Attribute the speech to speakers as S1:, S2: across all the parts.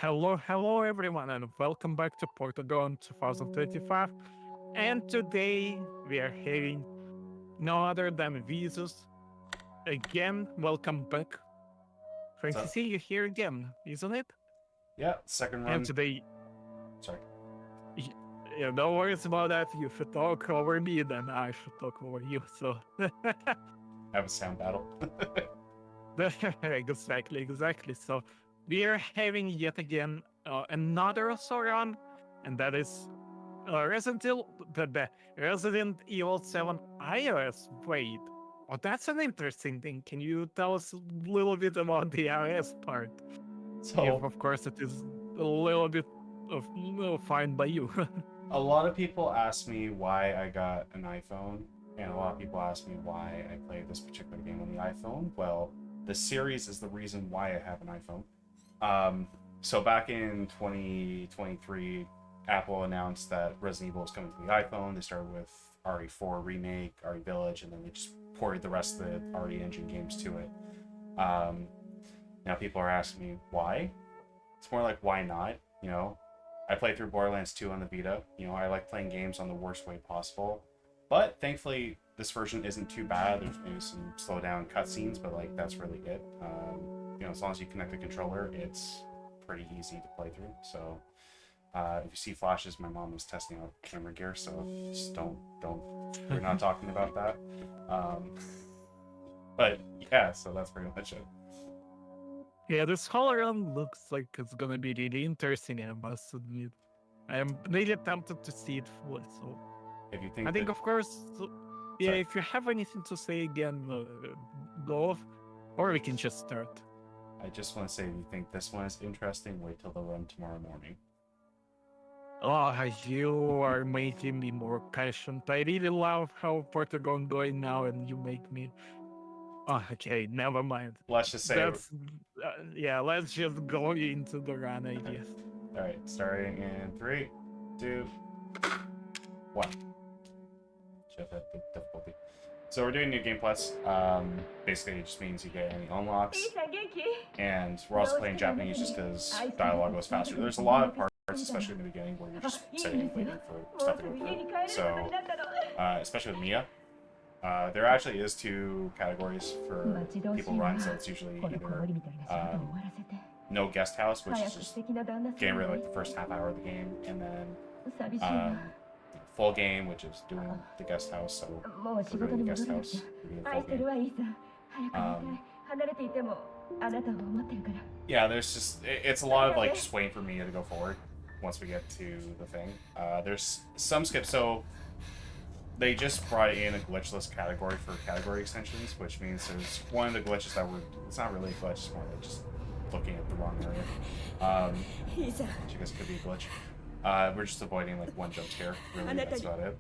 S1: Hello everyone, and welcome back to Pottergone 2025. And today we are having no other than Wheezus. Again, welcome back. Thanks to
S2: So,
S1: see you here again, isn't it?
S2: yeah, second
S1: And
S2: run.
S1: today,
S2: Sorry.
S1: y- no worries about that. You should talk over me, then I should talk over you. So,
S2: Have a sound battle.
S1: exactly. So, we are having yet again another run, and that is Resident Evil 7 iOS. Wait, oh, that's an interesting thing. Can you tell us a little bit about the iOS part? If,
S2: So,
S1: of course, it is a little bit of fine by you.
S2: a lot of people ask me why I got an iPhone, and a lot of people ask me why I play this particular game on the iPhone. Well, the series is the reason why I have an iPhone. So back in 2023, Apple announced that Resident Evil was coming to the iPhone. They started with RE4 Remake, RE Village, and then they just ported the rest of the RE Engine games to it. Um, Now people are asking me why. It's more like why not? I played through Borderlands 2 on the Vita. I like playing games on the worst way possible. But thankfully, this version isn't too bad. There's maybe some slow down cutscenes, but like that's really it. As long as you connect the controller, it's pretty easy to play through. So if you see flashes, my mom was testing out camera gear, so just don't. We're not talking about that. Um, but yeah, so that's pretty much it.
S1: Yeah, this whole run looks like it's gonna be really interesting, I must admit. I am really tempted to see it fully, so
S2: If you
S1: I
S2: think
S1: think,
S2: that,
S1: of course, yeah,
S2: sorry,
S1: if you have anything to say again, go off, or we can just start.
S2: I just want to say, if you think this one is interesting, wait till the run tomorrow morning.
S1: Oh, you are making me more passionate. I really love how Portugal going now, and you make me. Oh, okay, never mind.
S2: Let's just say,
S1: That's yeah. Let's just go into the run, I
S2: okay.
S1: guess.
S2: All right, starting in 3, 2, 1. Should have had difficulty. So we're doing new game plus. Basically, it just means you get any unlocks, and we're also playing Japanese just because dialogue goes faster. There's a lot of parts, especially in the beginning, where you're just sitting and waiting for stuff to go through. So, especially with Mia, there actually is 2 categories for people run. So it's usually either no guest house, which is just getting rid of like the first half hour of the game, and then full game, which is doing the guest house. So we're doing the guest house, we're doing full game. Um, yeah, there's just it's a lot of like just waiting for Mia to go forward once we get to the thing. There's some skips, so they just brought in a glitchless category for category extensions, which means there's one of the glitches that it's not really a glitch, it's more like just looking at the wrong area. Which I guess could be a glitch. We're just avoiding like one jump scare. Really, that's about it.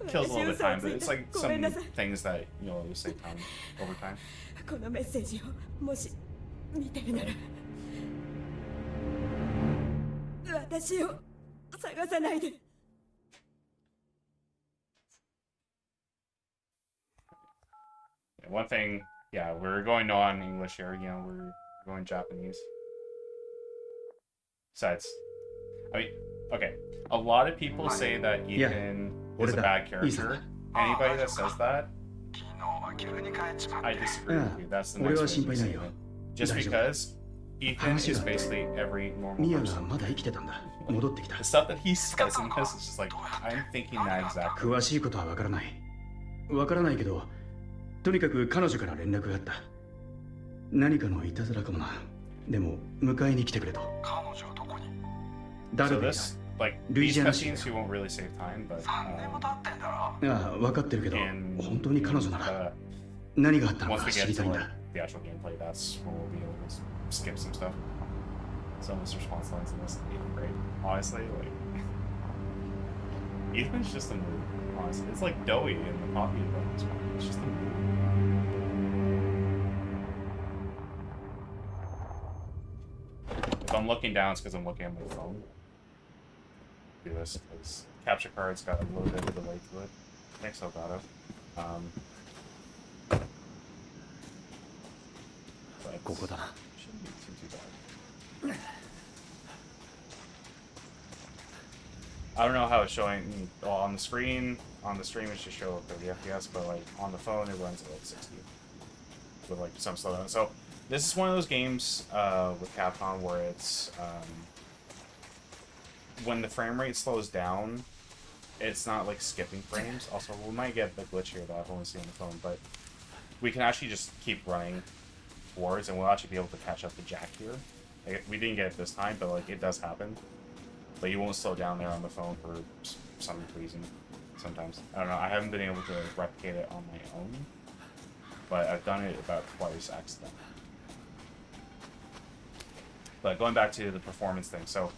S2: Kills a little bit of time, but it's like some things that you'll save time over time.
S3: このメッセージをもし見てるなら私を探さないで
S2: One thing, yeah, we're going non-English here. We're going Japanese. Besides, I mean, okay, a lot of people say that Ethan is a bad character. Anybody that says that, I disagree with you. That's the next way to say it. Just because Ethan is basically every normal person. The stuff that he says in this is just like, I'm thinking that exactly.
S4: 詳しいことはわからない。わからないけど、とにかく彼女から連絡があった。何かのいたずらかもな。でも迎えに来てくれと。彼女はどこに？
S2: So this, like, these cutscenes you won't really save time, but
S4: ああ、分かってるけど、本当に彼女なら何があったの
S2: once
S4: か
S2: we
S4: 知
S2: get
S4: りた
S2: to
S4: いん
S2: like
S4: だ。
S2: the actual gameplay, that's when we'll be able to skip some stuff. Some of his response lines in this ain't great. Honestly, like Ethan's just a mood. Honestly, it's like Doughy in the Poppy at this point. It's just a mood. If I'm looking down, it's because I'm looking at my phone. Do this because capture card's got a little bit of delay to it. Thanks, Elgato. But
S4: ここだな。
S2: shouldn't be too bad. I don't know how it's showing. Well, on the screen, on the stream, it should show 30 FPS, but like on the phone, it runs at like 60 with like some slowdown. So this is one of those games with Capcom where it's when the frame rate slows down, it's not like skipping frames. Also, we might get the glitch here that I've only seen on the phone, but we can actually just keep running towards, and we'll actually be able to catch up to Jack here. Like, we didn't get it this time, but like it does happen. But you won't slow down there on the phone for some reason. Sometimes I don't know. I haven't been able to replicate it on my own, but I've done it about twice accidentally. But going back to the performance thing, so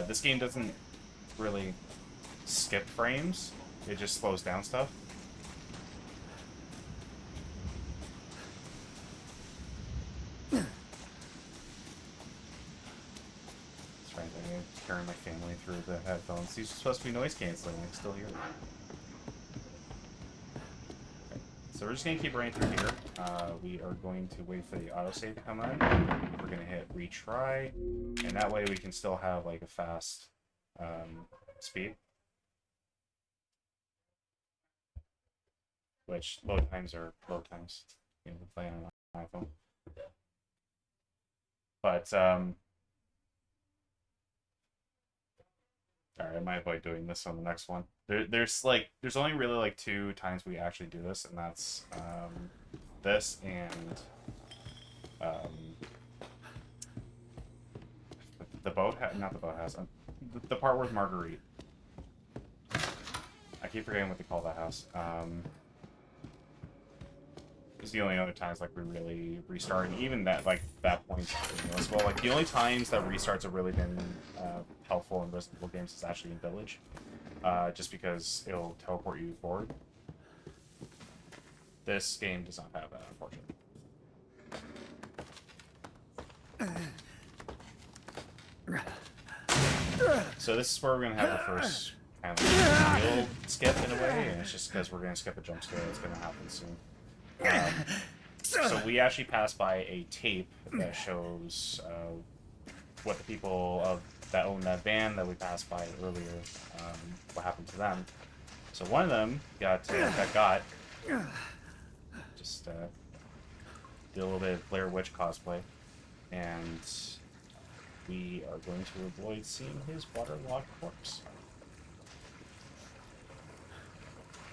S2: this game doesn't really skip frames. It just slows down stuff. Carrying my family through the headphones. These are supposed to be noise canceling. I can still hear them. Okay. So we're just gonna keep running through here. We are going to wait for the autosave to come in. We're gonna hit retry, and that way we can still have like a fast speed. Which load times are load times. You know, playing on an iPhone. But alright, I might avoid doing this on the next one. There's only really like 2 times we actually do this, and that's this and the not the boathouse, the part with Marguerite. I keep forgetting what they call that house. It's the only other times like we really restart, and even that that point as well. Like the only times that restarts have really been helpful in Resident Evil games is actually in Village, just because it'll teleport you forward. This game does not have that, unfortunately. So this is where we're gonna have our first kind of real skip in a way, and it's just because we're gonna skip a jump scare that's gonna happen soon. So we actually passed by a tape that shows what the people that own that van that we passed by earlier, what happened to them. So one of them got just did a little bit of Blair Witch cosplay, and we are going to avoid seeing his waterlogged corpse.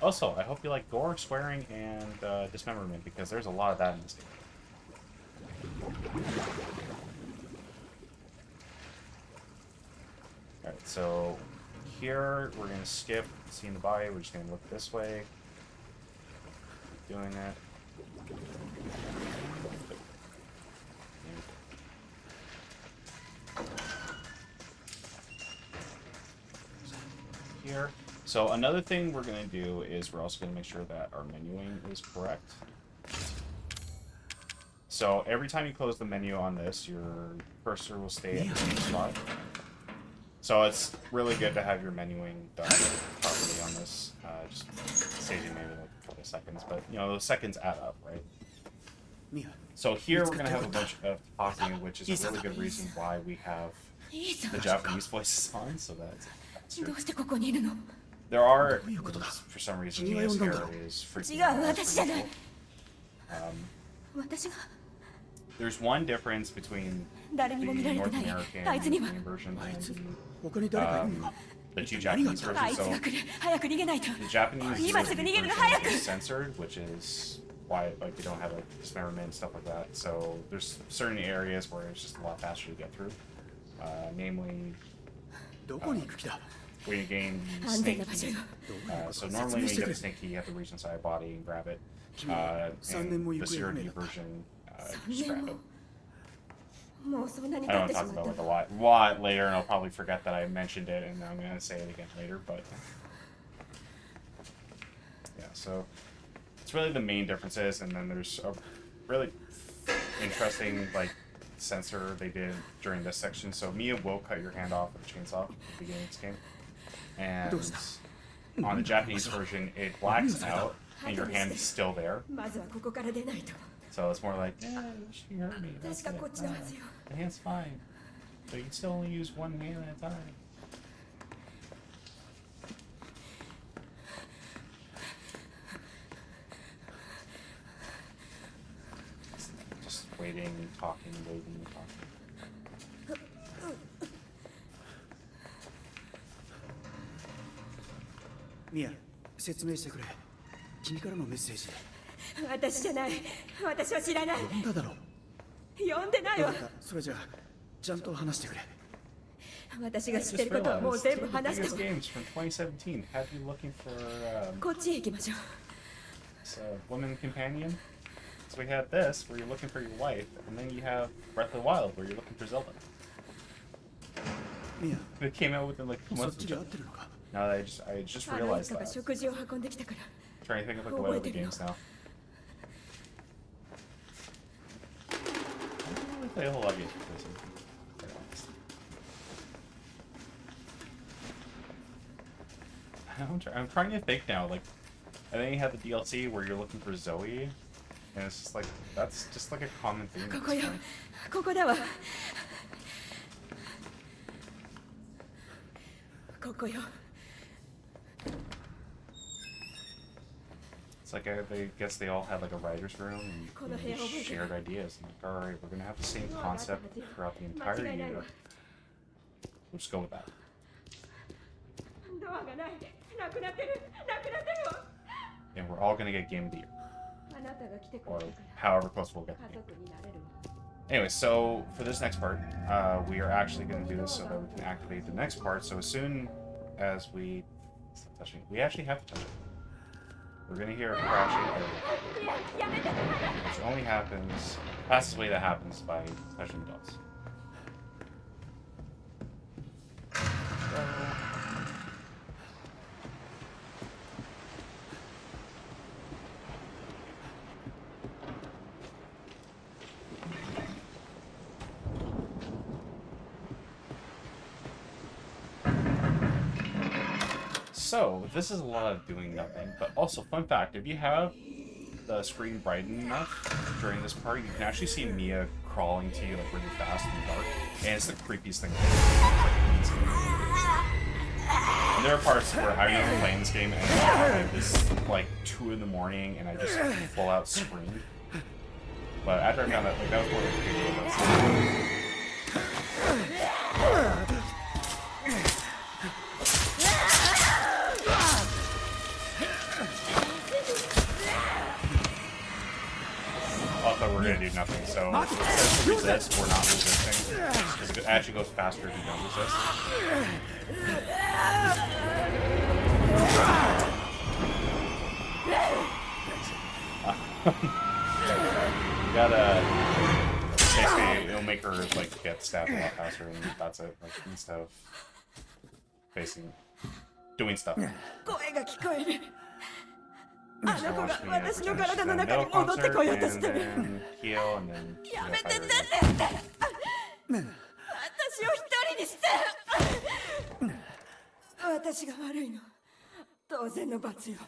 S2: Also, I hope you like gore, swearing, and dismemberment, because there's a lot of that in this game. Alright, so here we're going to skip seeing the body. We're just going to look this way. Doing it. Here. So another thing we're going to do is we're also going to make sure that our menuing is correct. So every time you close the menu on this, your cursor will stay at the same spot. So it's really good to have your menuing done properly on this. Just saves you maybe like a couple of seconds, but you know, those seconds add up, right? So here we're going to have a bunch of talking, which is a really good reason why we have the Japanese voices on, so that's faster. There are, for some reason, Mia's hair is freaking out. There's one difference between the North American European version and the 2 Japanese versions. So the Japanese version is censored, which is why like they don't have like dismemberment and stuff like that. So there's certain areas where it's just a lot faster to get through. Namely, when you gain snake key. So normally when you get a snake key, you have to reach inside a body and grab it. And the Zero-D version, just grab it. I don't want to talk about it a lot later, and I'll probably forget that I mentioned it, and I'm going to say it again later, but... Yeah, so... It's really the main differences, and then there's a really interesting, like, sensor they did during this section. So Mia will cut your hand off with a chainsaw at the beginning of this game. And on the Japanese version, it blacks out, and your hand is still there. So it's more like, yeah, she hurt me. That's it. My hand's fine. But you can still only use one hand at a time. waiting and talking, waiting and talking.
S4: ミア、説明してくれ。君からのメッセージ。
S3: 私じゃない。私は知らない。
S4: 呼んだだろ。
S3: 呼んでないわ。
S4: それじゃあ、ちゃんと話してくれ。
S3: 私が知ってることはもう全部話しても。
S2: games from 2017 had you looking for
S3: こっちへ行きましょう。
S2: woman companion. So we had this where you're looking for your wife, and then you have Breath of the Wild where you're looking for Zelda.
S4: ミア、
S2: It came out within like 2
S4: そっ
S2: months
S4: ち
S2: of
S4: で
S2: each
S4: 合
S2: other.
S4: ってるのか。
S2: Now that I just
S3: あの
S2: realized
S3: 一家が
S2: that.
S3: 食事を運んできたから。
S2: Trying to think of like the way of the games now. I don't really play a whole lot of games for this. Quite honest. I'm trying to think now. Like, and then you have the DLC where you're looking for Zoe, and it's just like that's just like a common theme.
S3: こ
S2: at
S3: こ
S2: this
S3: よ。
S2: point.
S3: ここだわ。ここよ。
S2: It's like they guess they all had like a writer's room and they shared ideas. And like, all right, we're gonna have the same concept throughout the entire year. We'll just go with that.
S3: ドアがない。なくなってる。なくなってるわ。
S2: And we're all gonna get Game of the Year,
S3: あなたが来てく
S2: or
S3: れたから
S2: however close we'll get.
S3: 家族になれるわ。
S2: Anyway, so for this next part, we are actually gonna do this so that we can activate the next part. So as soon as we stop touching, we actually have to touch it. We're gonna hear a crashing, which only happens, fastest way that happens by touching the dogs. So, this is a lot of doing nothing, but also, fun fact, if you have the screen brightened enough during this part, you can actually see Mia crawling to you like really fast in the dark, and it's the creepiest thing. And there are parts where I remember playing this game and it was like 2 in the morning and I just full out screamed. But after I found out, like, that was more like I thought we were gonna do nothing, so it says to resist, we're not resisting. Because it actually goes faster if you don't resist. You gotta basically it'll make her like get stabbed a lot faster, and that's it. Like instead of facing doing stuff.
S3: 声が聞こえる。あ
S2: So
S3: の子
S2: watch
S3: が
S2: me
S3: 私の
S2: pretend
S3: 体
S2: she's
S3: の
S2: in a
S3: 中に
S2: metal
S3: 戻ってこようと
S2: concert
S3: してる。
S2: and then heal and then
S3: やめてってって。
S2: fight her.
S3: 私を一人にして。私が悪いの。当然の罰よ。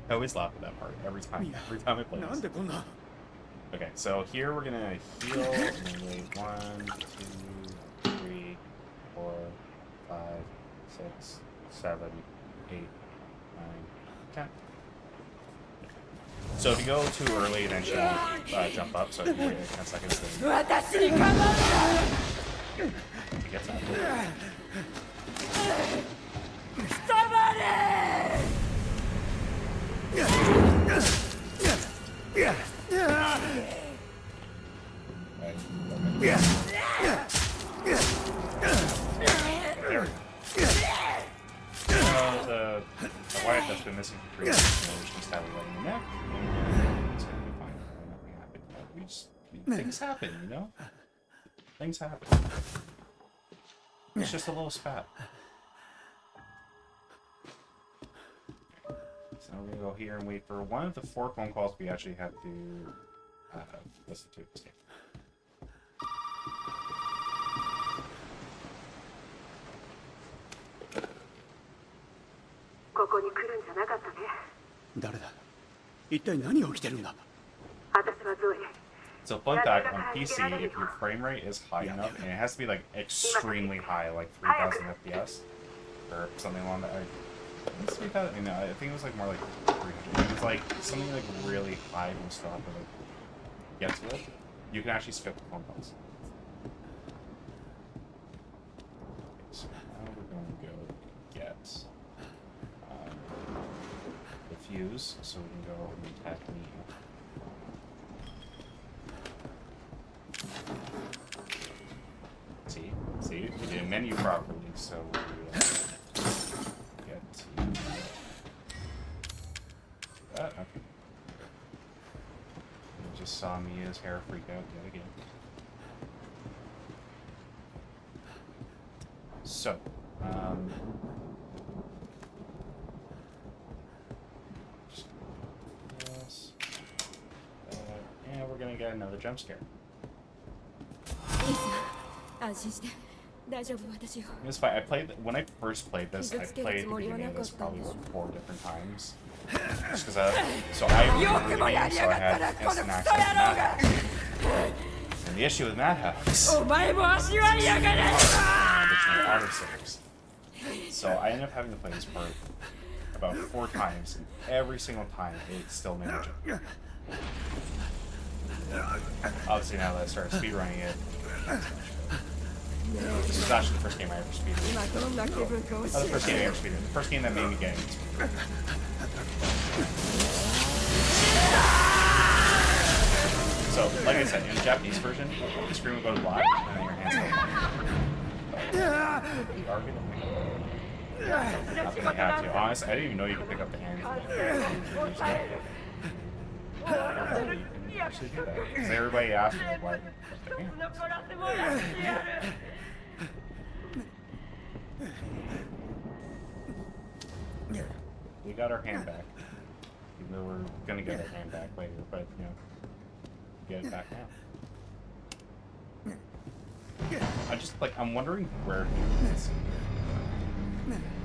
S2: I always laugh at that part every time I play
S4: なん
S2: this.
S4: でこんな。
S2: Okay, so here we're gonna heal and then wait 1, 2, 3, 4, 5, 6, 7, 8, 9, 10. So if you go too early, then she won't jump up. So if you wait 10 seconds, then
S3: 私に構うな。
S2: she gets out.
S3: 捕まれ。
S2: Right. Okay. There we go. The wife that's been missing for 3 days, we just stab her right in the neck, and it's gonna be fine. Nothing happened. We just things happen, you know. Things happen. It's just a little spat. So we're gonna go here and wait for one of the 4 phone calls we actually have to listen to this game.
S3: ここに来るんじゃなかったね。
S4: 誰だ。一体何が起きてるんだ。
S3: 私はゾエ。
S2: So fun fact, on PC, if your frame rate is high enough, and it has to be like extremely high, like 3000 FPS, or something along that, It's 3,000. You know, I think it was like more like 300. It was like something like really high and still have to like get to it. You can actually skip the phone calls. Okay, so now we're going to go get the fuse, so we can go and attack me. See, we didn't menu properly, so we get to do that. Okay. You just saw Mia's hair freak out yet again. So, just this, and we're gonna get another jump scare.
S3: いいさ安心して大丈夫私よ
S2: This fight, I played when I first played this. I played the beginning of this probably like 4 different times, just because I had instant access to Madhouse. And the issue with Madhouse,
S3: お前も足は嫌がれ
S2: there's no auto saves. So I ended up having to play this part about 4 times, and every single time it still made me jump. Obviously, now that I started speedrunning it, this was actually the first game I ever speedrun.
S3: 今どんな気分か教
S2: That was the
S3: え
S2: first game I ever speedrun. The first game that made me get into speedrun. So, like I said, in the Japanese version, the screen would go to black, and then your hands go black. You are good at me. I have to. Honestly, I didn't even know you could pick up the hands. I don't know you can actually do that. Because everybody asked me why I picked up the hands.
S3: 残らせもやってやる
S2: We got our hand back. Even though we're gonna get our hand back later, but you know, get it back now. I'm wondering where he is.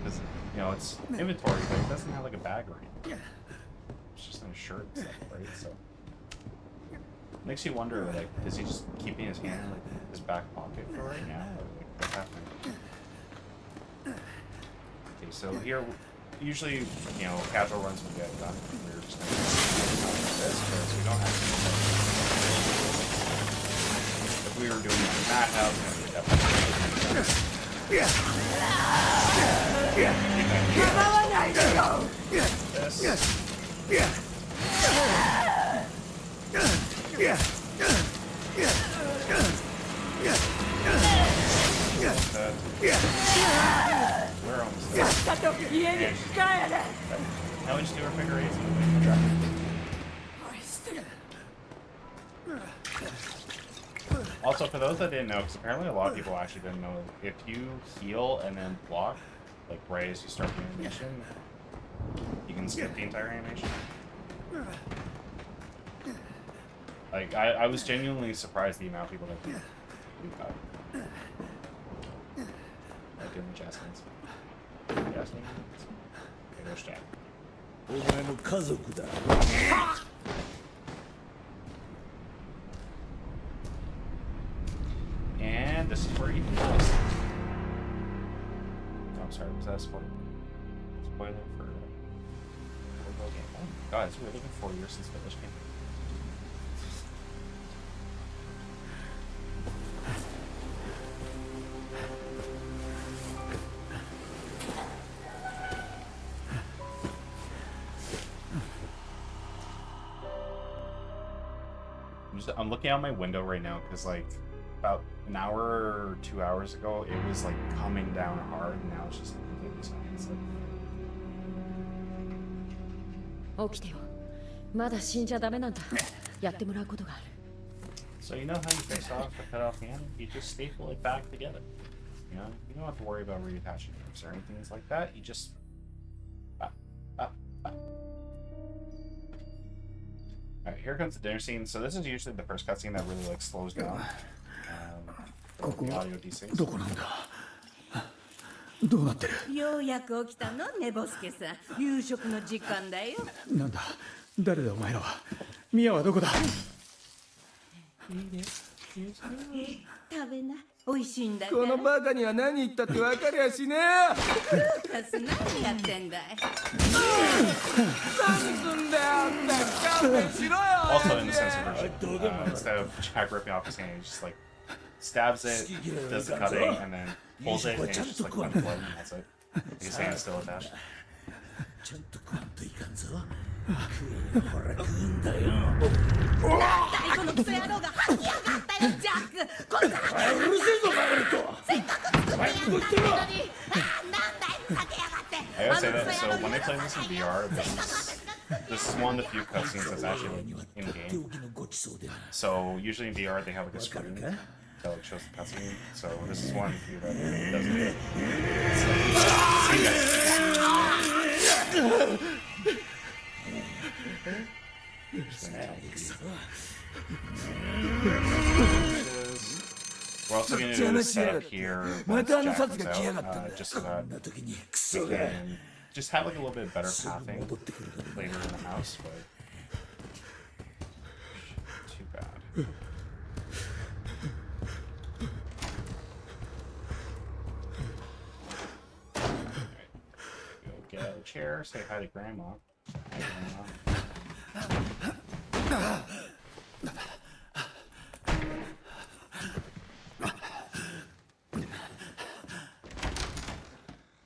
S2: Because, you know, it's inventory, but it doesn't have like a bag or anything. It's just in a shirt and stuff, right? So makes you wonder, like, is he just keeping his hand in like his back pocket for right now, or like what's happening? Okay, so here, usually, you know, casual runs would get done. We're just gonna do this because we don't actually. If we were doing like Madhouse, we would definitely. We're almost there.
S3: さっさと家に帰れ
S2: Now we just do our figure eights and we Also, for those that didn't know, because apparently a lot of people actually didn't know, if you heal and then block, like right as you start the animation, you can skip the entire animation. Like, I was genuinely surprised the amount of people that do that. Like doing the jazz hands. Jazz hands? Okay, there's Jack.
S5: お前の家族だ
S2: And this is where he falls. Oh, I'm sorry, was that a spoiler? Spoiler for Pottergone game. Oh my god, it's really been 4 years since the Village game. I'm looking out my window right now because like about an hour or 2 hours ago it was like coming down hard and now it's just completely silent. Like...
S6: 起きてよ。まだ死んじゃダメなんだ。やってもらうことがある。
S2: So you know how you face off a cut off hand? You just staple it back together. You know, you don't have to worry about reattaching nerves or anything like that. You just Alright, here comes the dinner scene. So this is usually the first cutscene that really like slows down. The audio desyncs.
S4: どこなんだどうなってる
S7: ようやく起きたのねボスケさん夕食の時間だよ
S4: なんだ誰だお前らはミヤはどこだ
S7: 食べな美味しいんだか
S5: この
S7: ら。
S5: バカには何言ったって分かりゃしねえよ。
S7: カス何やってんだい。
S5: 何すんだよあんた。勘弁しろよ。
S2: Also in the censored version, instead of Jack ripping off his hand, he just like stabs it, does the cutting, and then pulls it, and it's just like one blood, and that's it. His hand is still attached.
S5: ちゃんと食わんといかんぞ。ほら食うんだよ。
S7: 大このクソ野郎が吐きやがったよ、ジャック。こんな
S5: うるせえぞバカルト。
S7: せっかく作ってやったのに。なんだい、ふざけやがって。
S2: I gotta say that, so when I play this in VR, this is one of the few cutscenes that's actually in game. So usually in VR they have like a screen that like shows the cutscene. So this is one of the few that doesn't. We're also going to do a setup here once Jack comes out, just so that we can just have like a little bit better pathing later in the house, but too bad. Go get out of the chair, say hi to Grandma. Hi, Grandma.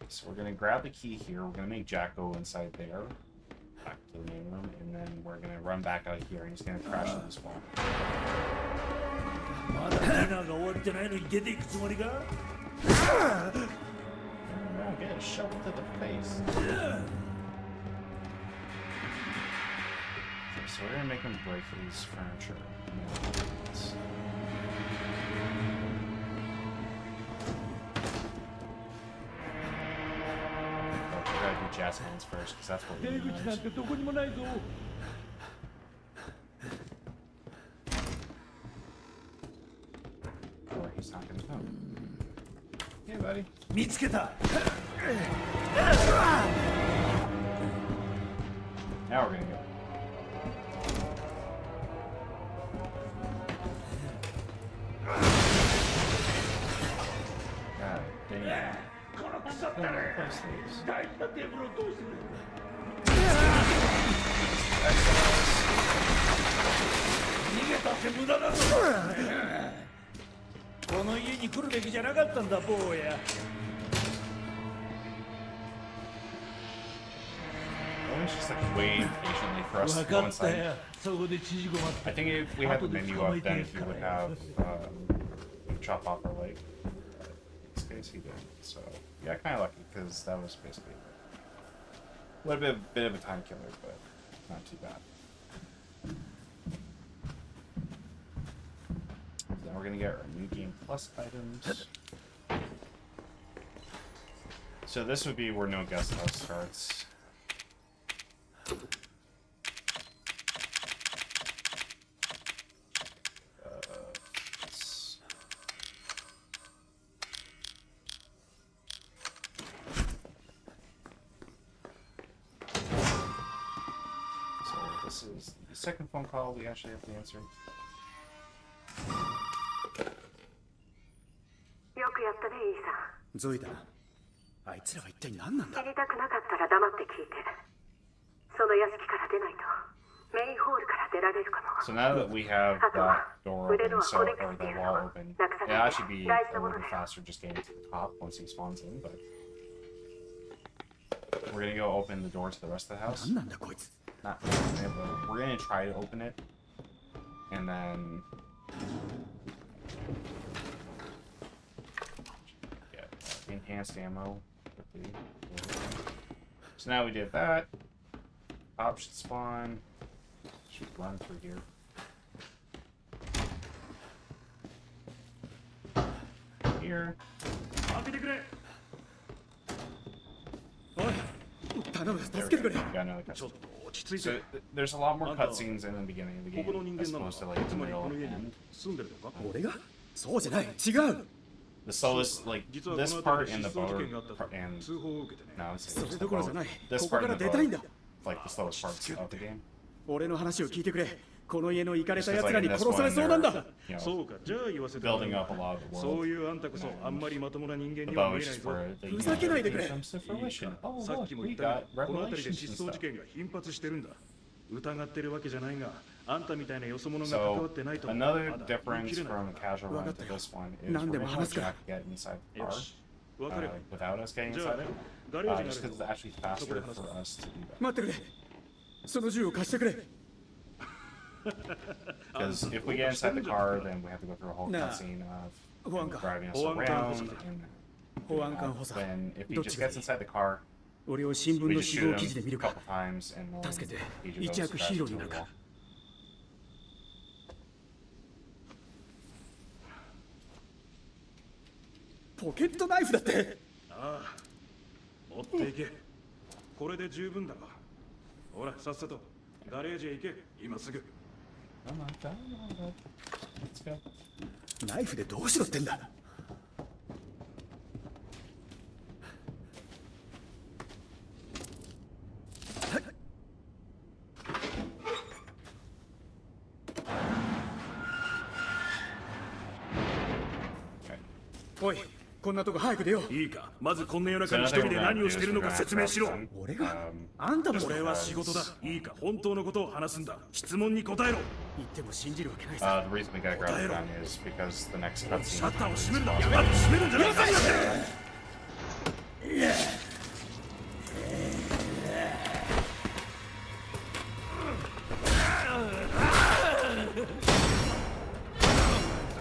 S2: So we're gonna grab the key here, we're gonna make Jack go inside there, back to the main room, and then we're gonna run back out here and he's gonna crash in this wall.
S5: まだディナーが終わってないのに出ていくつもりか。
S2: No, get a shovel to the face. So we're gonna make him break his furniture. We gotta do jazz hands first, because that's what we
S5: 出口なんてどこにもないぞ。
S2: Or he's not gonna come. Hey, buddy.
S5: 見つけた。
S2: Now we're gonna go. God damn.
S5: このクソったれ。大事なテーブルをどうしてくれる。逃げたって無駄だぞ。この家に来るべきじゃなかったんだ、坊や。
S2: Everyone's just like waiting patiently for us to go inside. I think if we had the menu up, then he would have chop off our leg. But in this case, he didn't. So yeah, kind of lucky because that was basically a little bit of a time killer, but not too bad. Then we're gonna get our new game plus items. So this would be where no guest house starts. This is the second phone call we actually have to answer.
S3: よくやったね、イーサン。
S4: ゾイダ、あいつらは一体何なんだ。
S3: 知りたくなかったら黙って聞いて。その屋敷から出ないとメインホールから出られるかも。
S2: So now that we have that door open, so or that wall open, it'll actually be a little bit faster just getting to the top once he spawns in. But we're gonna go open the door to the rest of the house.
S4: 何なんだこいつ。
S2: Not open it, but we're gonna try to open it, and then get enhanced ammo quickly. So now we did that. Pop should spawn. Should run through here. Here.
S5: 開けてくれ。
S4: おい、頼む、助けてくれ。
S2: We got another
S4: ちょっ
S2: cutscene.
S4: と落ち着い
S2: So
S4: て。
S2: there's a lot more cutscenes in the beginning of the
S4: ここの人
S2: game as
S4: 間なの
S2: opposed to
S4: か。
S2: like
S4: つ
S2: the
S4: まり
S2: middle
S4: この
S2: and
S4: 家に
S2: end.
S4: 住んでるのか。俺が？そうじゃない。違う。
S2: So this like
S4: 実は
S2: this
S4: この
S2: part
S4: 辺
S2: and
S4: で
S2: the
S4: 失踪事
S2: boat
S4: 件があったと
S2: and
S4: 通報を受けてね。
S2: now it's
S4: それ
S2: the
S4: どころじゃ
S2: boat.
S4: ない。
S2: This
S4: ここ
S2: part
S4: から
S2: of the
S4: 出たいん
S2: boat,
S4: だ。
S2: like the slowest parts of the game.
S4: 俺の話を聞いてくれ。この家のイカれ
S2: It's
S4: た
S2: just
S4: 奴
S2: like
S4: ら
S2: in
S4: に
S2: this
S4: 殺され
S2: one,
S4: そうなん
S2: they're
S4: だ。
S2: you
S4: そ
S2: know
S4: うか、じゃあ言わせてもらう
S2: building up a lot of the
S4: そう
S2: world.
S4: いうあんたこそあんまりまともな人間
S2: The
S4: には
S2: bow
S4: 見え
S2: is
S4: ない
S2: just
S4: ぞ。
S2: for the
S4: ふざけないでく
S2: everything
S4: れ。
S2: comes to fruition. Oh
S4: さっ
S2: look,
S4: きも言
S2: we
S4: ったが
S2: got
S4: この辺りで
S2: revelations
S4: 失
S2: and
S4: 踪事
S2: stuff.
S4: 件が頻発してるんだ。疑ってるわけじゃないが、あんたみたいなよそ者が関わ
S2: So
S4: ってないと
S2: another
S4: まだ言い
S2: difference
S4: 切れない。
S2: from a casual
S4: わか
S2: run
S4: った
S2: to
S4: よ。
S2: this one is
S4: 何で
S2: we're
S4: も
S2: gonna
S4: 話す
S2: let
S4: から。
S2: Jack get inside the
S4: よ
S2: car
S4: し、わかるよ。
S2: without us getting
S4: じゃあ
S2: inside it,
S4: ガレージがあ
S2: just
S4: る
S2: because
S4: ぞ。
S2: it's actually
S4: そこ
S2: faster
S4: で話そ
S2: for
S4: う。
S2: us to do that.
S4: 待ってくれ。その銃を貸してくれ。
S2: Because if we get inside the car, then we have to go through a whole
S4: Nah.
S2: cutscene of
S4: Juanca.
S2: driving us
S4: Juanca.
S2: around. And
S4: 保安官補佐。
S2: when if he
S4: どっ
S2: just
S4: ちがい
S2: gets
S4: い？
S2: inside the car,
S4: 俺を新聞
S2: we
S4: の
S2: just
S4: 死
S2: shoot
S4: 亡記事で
S2: him
S4: 見
S2: a
S4: るか。
S2: couple times, and then
S4: 助けて。
S2: he just
S4: 一
S2: goes
S4: 躍
S2: crashing
S4: ヒーロー
S2: to
S4: に
S2: the
S4: なる
S2: wall.
S4: か。ポケットナイフだって。ああ、持っていけ。これで十分だろ。ほら、さっさとガレージへ行け。今すぐ。
S2: Oh my god. Let's go.
S4: ナイフでどうしろってんだ。おい、こんなとこ早く出よう。いいか、まずこんな夜
S2: So
S4: 中に一
S2: another
S4: 人
S2: thing
S4: で
S2: we're
S4: 何
S2: gonna
S4: を
S2: do
S4: し
S2: is
S4: てる
S2: we're
S4: の
S2: gonna
S4: か
S2: have
S4: 説明しろ。
S2: Preston,
S4: 俺が
S2: um,
S4: あんたも
S2: just
S4: これは
S2: because-
S4: 仕事だ。いいか、本当のことを話すんだ。質問に答えろ。言っても信じるわけないさ。
S2: the reason we gotta grab the gun is because the next
S4: シ
S2: cutscene
S4: ャッターを
S2: is
S4: 閉めるな。
S2: possible.
S4: やめろ、閉めるんじゃないか。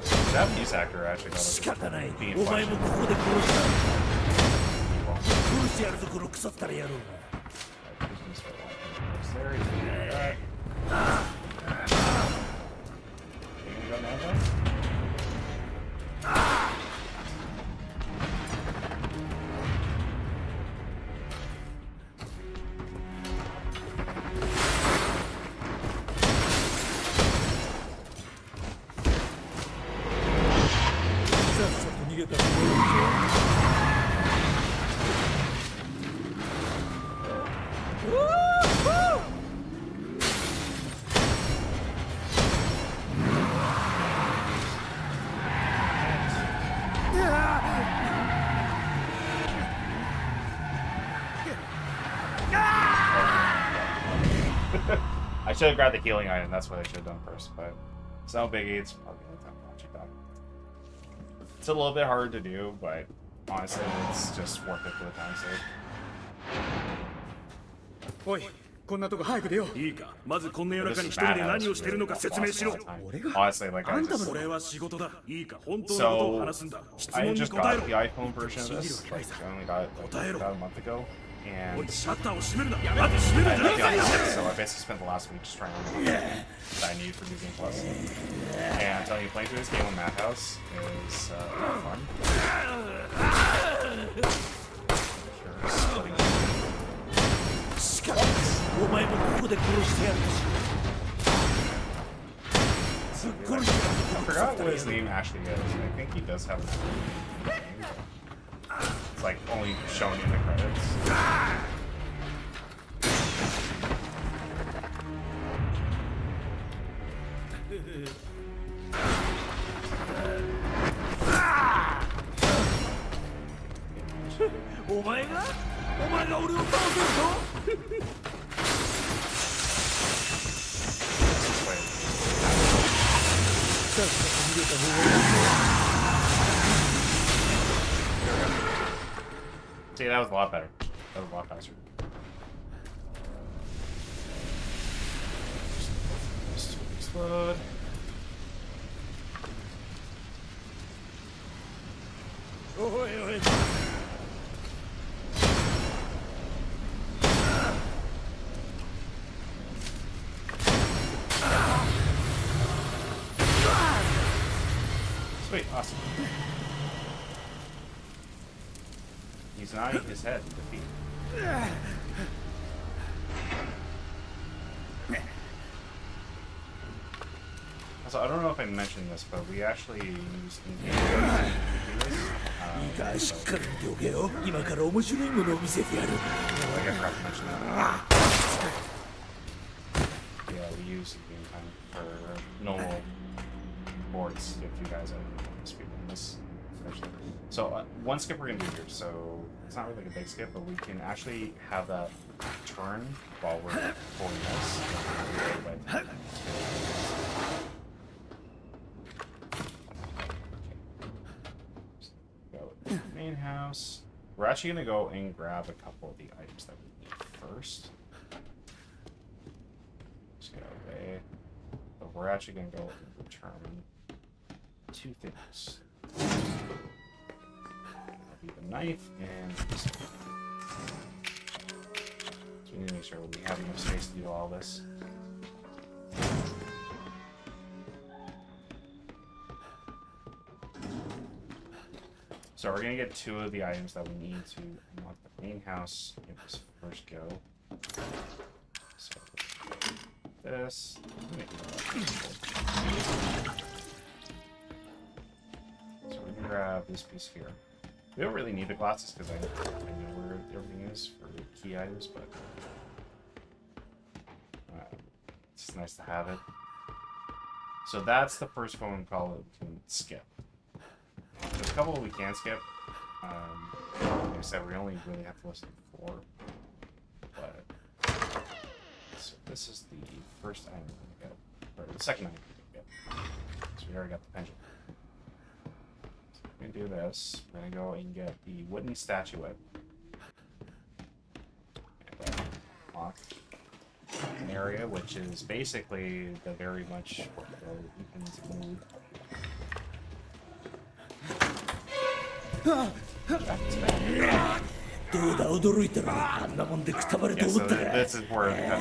S2: The Japanese actor actually got
S5: 仕方ない
S2: the
S5: お前
S2: inflection.
S5: もここで殺した殺してやるぞこの腐ったら野郎が
S2: There he is. You got that? I should have grabbed the healing item. That's what I should have done first, but it's no biggie. It's probably the time to watch it done. It's a little bit hard to do, but honestly, it's just worth it for the time sake.
S4: おい、こんなとこ早く出よう。いいか、まずこんな夜中に一人で何をしてるのか説明しろ。俺が
S2: Honestly, like
S4: あ
S2: I
S4: んたも
S2: just
S4: これは仕事だ。いいか、本当のことを
S2: so
S4: 話すんだ。質
S2: I
S4: 問に
S2: just
S4: 答え
S2: got
S4: ろ。
S2: the iPhone version of this. Like I only got it like, about a month ago,
S4: お
S2: and
S4: い、シャッターを閉めるな。待て、閉め
S2: I
S4: るん
S2: had
S4: じゃ
S2: the
S4: ないか。
S2: iPhone, so I basically spent the last week just trying to learn that I need for New Game Plus. And I'm telling you, playing through this game on Madhouse is fun. Sure, splitting.
S5: しかしお前もここで殺してやるすっごい
S2: I forgot what his name actually is. I think he does have a name. It's like only shown in the credits.
S5: お前が俺を倒せるぞ
S2: Wait. See, that was a lot better. That was a lot faster. Just explode. Sweet, awesome. He's nodding his head in defeat. Also, I don't know if I mentioned this, but we actually used in-game to do this.
S5: いいかしっかり見ておけよ今から面白いものを見せてやる
S2: I forgot to mention that. yeah, we use game time for normal boards if you guys are speedrun this. So one skip we're gonna do here. So it's not really like a big skip, but we can actually have that turn while we're pulling this. Go to the main house. We're actually gonna go and grab a couple of the items that we need first. Just get away. But we're actually gonna go and determine two things. The knife and this one. So we need to make sure we have enough space to do all this. So we're gonna get two of the items that we need to unlock the main house in this first go. So this. So we're gonna grab this piece here. We don't really need the glasses because I know where everything is for key items, but it's just nice to have it. So that's the first phone call that we can skip. There's a couple we can skip. Like I said, we only really have to listen to 4. But so this is the first item we're gonna get, or the second item we're gonna get. So we already got the pendulum. We're gonna do this. We're gonna go and get the wooden statuette. And unlock an area, which is basically the very much Ethan's mood. Yeah, so this is where that's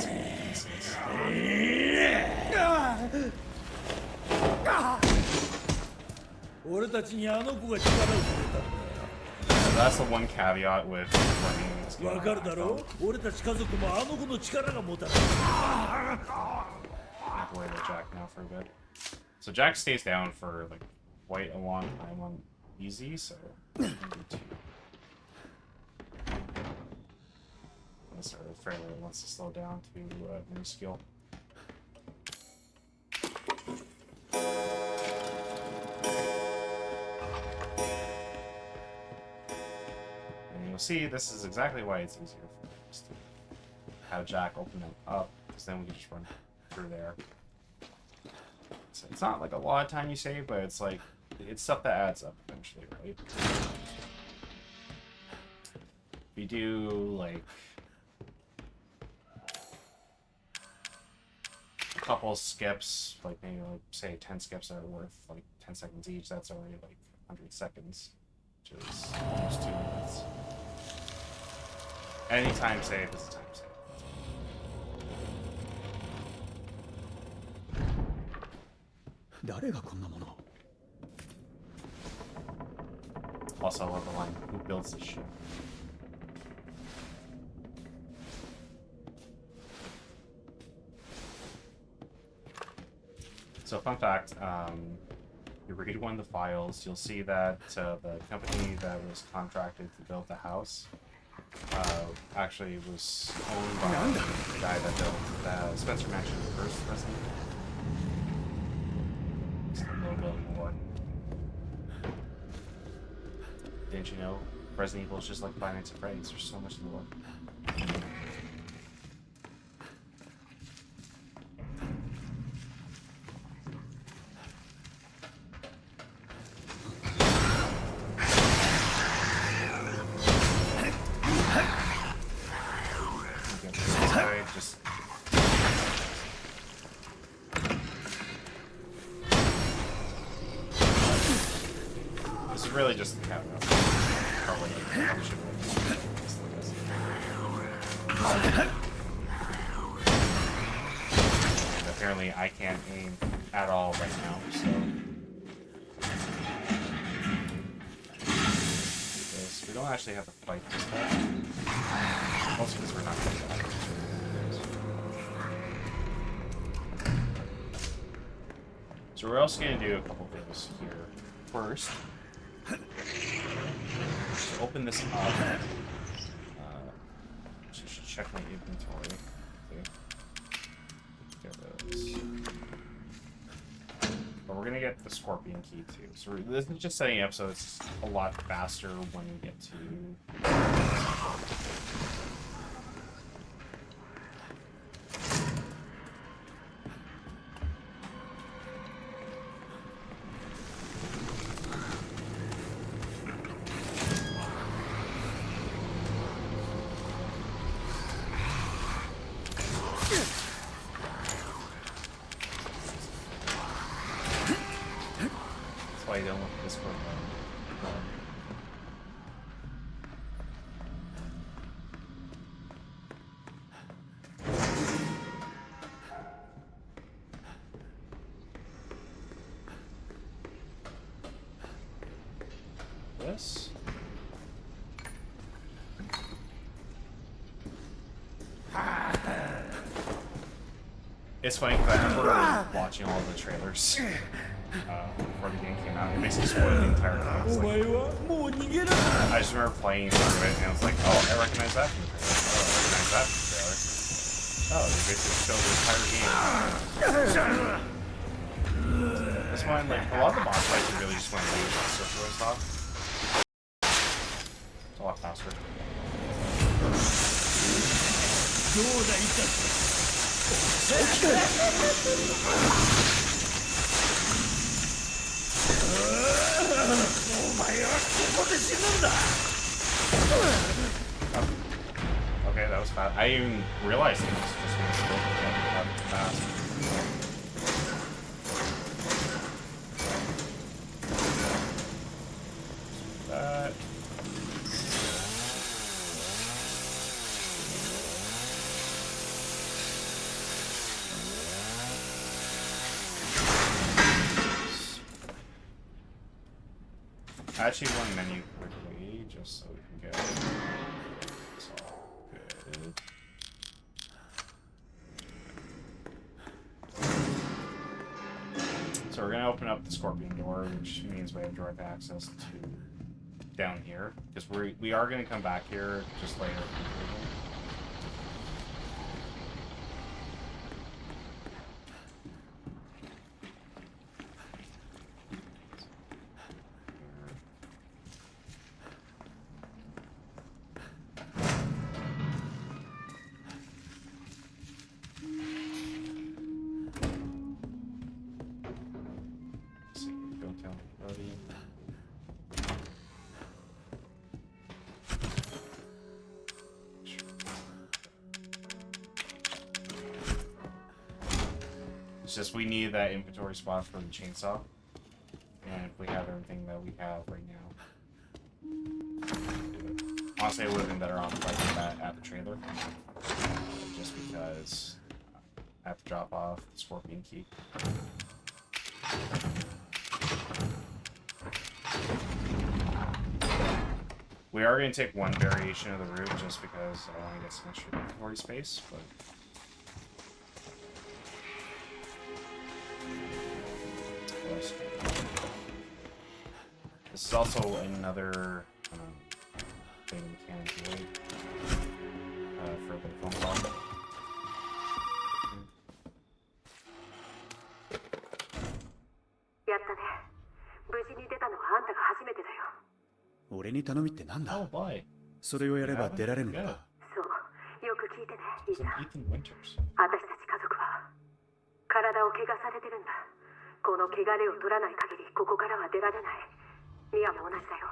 S2: So that's the one caveat with running this game. Away with Jack now for a bit. So Jack stays down for like quite a long time on easy, so unless our frame rate wants to slow down to new skill. And you'll see this is exactly why it's easier for us to have Jack open them up, because then we can just run through there. So it's not like a lot of time you save, but it's like it's stuff that adds up eventually, right? If you do like a couple skips, like maybe like say 10 skips that are worth like 10 seconds each, that's already like 100 seconds, which is almost 2 minutes. Any time save is a time save. Also, I love the line, who builds this shit? So, fun fact, you read one of the files, you'll see that the company that was contracted to build the house actually was owned by the guy that built Spencer mentioned the first Resident Evil. Just a little bit more. Didn't you know? Resident Evil is just like Five Nights at Freddy's. There's so much lore. This is really just the caveat. Probably should and apparently I can't aim at all right now, so we don't actually have to fight this time. Mostly because we're not going to die. So we're also going to do a couple things here. First, just open this up. Just check my inventory. Okay. this. But we're gonna get the scorpion key too. So this is just setting up so it's a lot faster when we get to. That's why you don't look at this for this. It's funny because I remember watching all the trailers before the game came out. It basically spoiled the entire thing. It's like, I just remember playing through it and I was like, oh, I recognize that from the trailer. Oh, I recognize that from the trailer. Oh, they basically showed the entire game. This one, like, a lot of the boss fights are really just when they use the circular stuff. It's a lot faster. Okay, that was fast. I didn't even realize it was just going to go that fast. That. Actually, one menu quickly, just so we can get it's all good. So we're gonna open up the scorpion door, which means we have direct access to down here, because we are gonna come back here just later. It's just we need that inventory spot for the chainsaw, and if we have everything that we have right now, honestly, it would have been better off fighting that at the trailer, just because I have to drop off the scorpion key. We are going to take one variation of the route just because I want to get some extra inventory space, but. This is also another thing we can avoid for the phone call. Oh boy.
S4: それをやれば出られるの
S2: Good.
S4: か。
S3: そうよく聞いてねイ
S2: Some
S3: ザ
S2: Ethan Winters.
S3: 私たち家族は体を怪我されてるんだこの汚れを取らない限りここからは出られないミアも同じだよ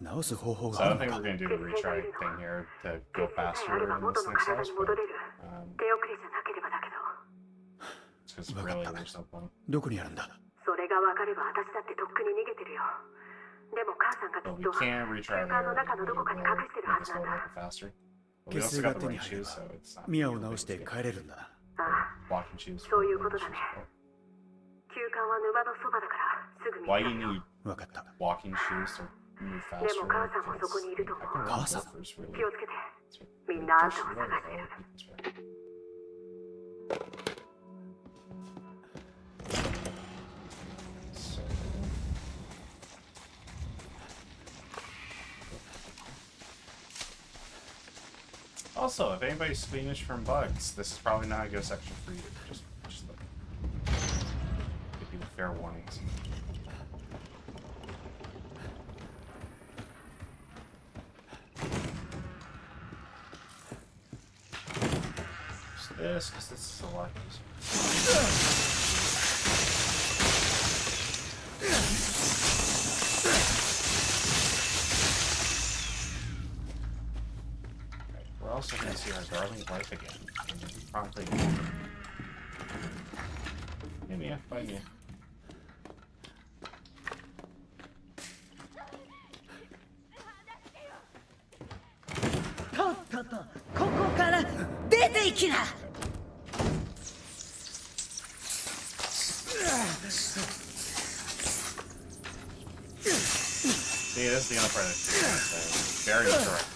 S4: 直す方法
S2: So
S4: が
S2: I
S4: あ
S2: don't
S4: る
S2: think
S4: の
S2: we're
S4: か。
S2: gonna do the retry thing here to
S3: 血
S2: go
S3: 清さえ
S2: faster
S3: あれば
S2: in
S3: 元
S2: this
S3: の
S2: next
S3: 体
S2: house,
S3: に
S2: but
S3: 戻れる手遅れじゃなければだけど
S2: it's because really there's no point.
S4: どこにあるんだ。
S3: それが分かれば私だってとっくに逃げてるよでも母さんがき
S2: But
S3: っ
S2: we
S3: と
S2: can retry
S3: 空間の
S2: there
S3: 中のどこかに隠
S2: and
S3: してる
S2: we'll
S3: は
S2: make
S3: ず
S2: this
S3: なん
S2: go a
S3: だ
S2: little bit faster. But we
S4: 血
S2: also
S4: 清
S2: got
S4: が
S2: the
S4: 手に
S2: right
S4: 入れ
S2: shoes,
S4: ば
S2: so it's not
S4: ミアを直して帰れるんだな。
S3: ああ
S2: walking shoes.
S3: そういうこと
S2: running
S3: だね
S2: shoes.
S3: 休館は沼のそばだからすぐ見つ
S2: Why
S3: か
S2: you
S3: るよ
S2: need
S4: わかった。
S2: walking shoes to move faster?
S3: でも母さんもそこにいると思う。
S2: I can run
S4: 母さん？
S2: loafers,
S3: 気
S2: really.
S3: をつけて
S2: It's
S3: みんなあん
S2: just
S3: たを
S2: really
S3: 探してる
S2: low. So, Also, if anybody's squeamish from bugs, this is probably not a good section for you. Just like, give you fair warnings. Just this, because this is a lot easier. We're also going to see our darling wife again. Promptly. Hey Mia, bye Mia.
S7: とっととここから出て行きな。
S2: See, this is the other part of the very correct.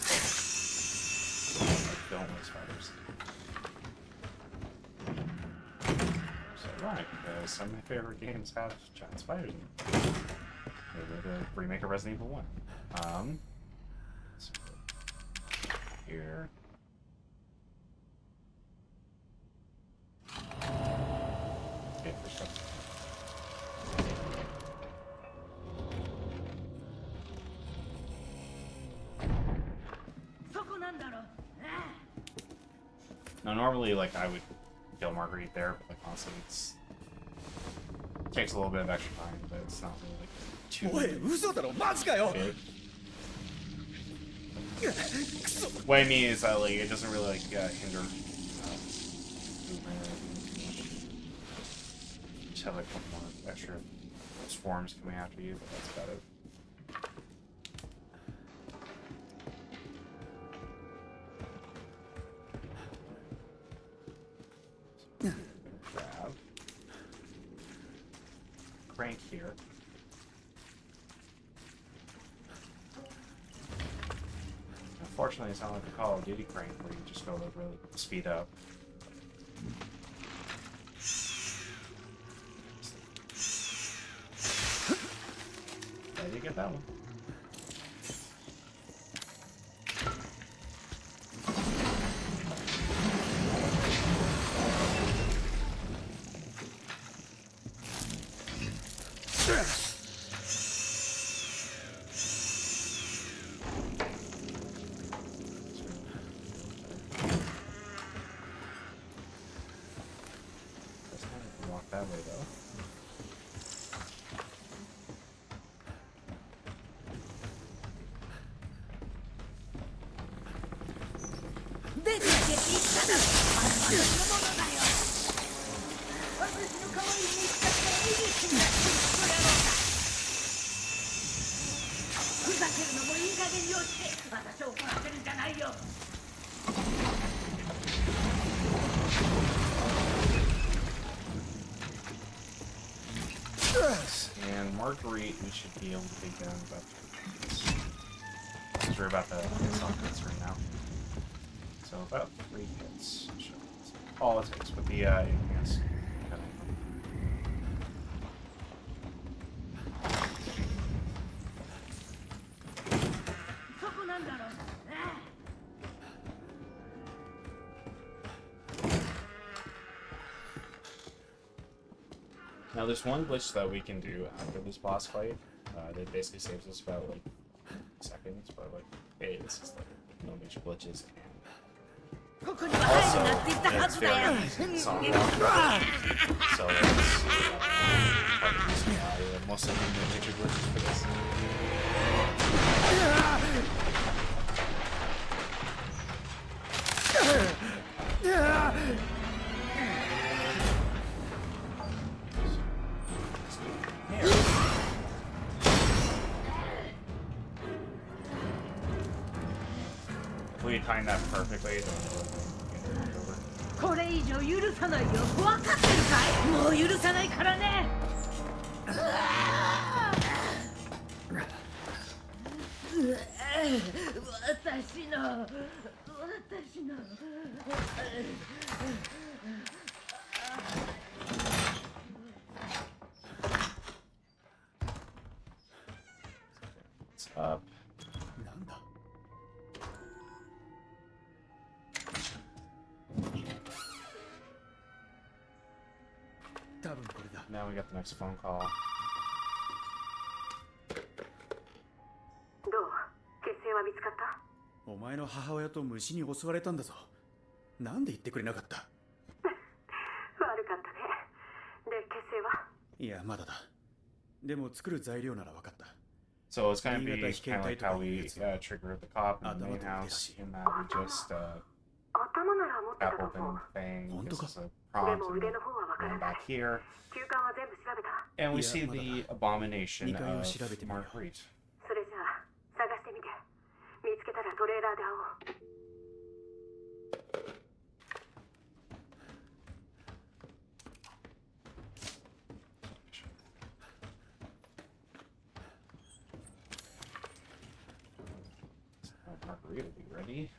S2: Like, don't waste spiders. So ironic, because some of my favorite games have giant spiders in them. Maybe the remake of Resident Evil 1. So here. Okay, first up. Now, normally, like, I would kill Marguerite there, but, like, honestly, it takes a little bit of extra time, but it's not really, like, too big. What I mean is that, like, it doesn't really, like, hinder movement or anything too much. Just have, like, a couple more extra swarms coming after you, but that's about it. Grab. Crank here. Unfortunately, it's not like the Call of Duty crank where you just go to really speed up. Yeah, you get that one. Walk that way though. And Marguerite, we should be able to take down about 3 hits. Because we're about to hit sockets right now. So about 3 hits. All it takes with the enhanced cutting. Now there's one glitch that we can do after this boss fight that basically saves us about like seconds, but like, hey, this is like no major glitches. Also, it's very easy to song walk, so it's part of the reason why most of them no major glitches for this. If we time that perfectly, then we'll get it over.
S7: これ以上許さないよ。分かってるかい？もう許さないからね。私の。
S2: It's up.
S4: 多分これだ。
S2: Now we got the next phone call.
S3: どう血清は見つかった？
S4: お前の母親と虫に襲われたんだぞ。なんで言ってくれなかった？
S3: 悪かったね。で血清は？
S4: いや、まだだ。でも作る材料なら分かった。
S2: So it's gonna be kind of like how we triggered the cop in the main house, in that we just
S3: 頭なら持ってた
S2: tap
S3: と
S2: open
S3: 思う。
S2: thing, gives us a
S3: で
S2: prompt,
S3: も
S2: and
S3: 腕の方はわから
S2: then
S3: ない。
S2: back here,
S3: 休館は全部調べた。
S2: and we
S4: Yeah,
S2: see the abomination
S4: Nikaiを
S2: of
S4: 調べてみよう。
S2: Marguerite.
S3: それじゃあ探してみて。見つけたらトレーラーで会おう。
S2: Marguerite will be ready.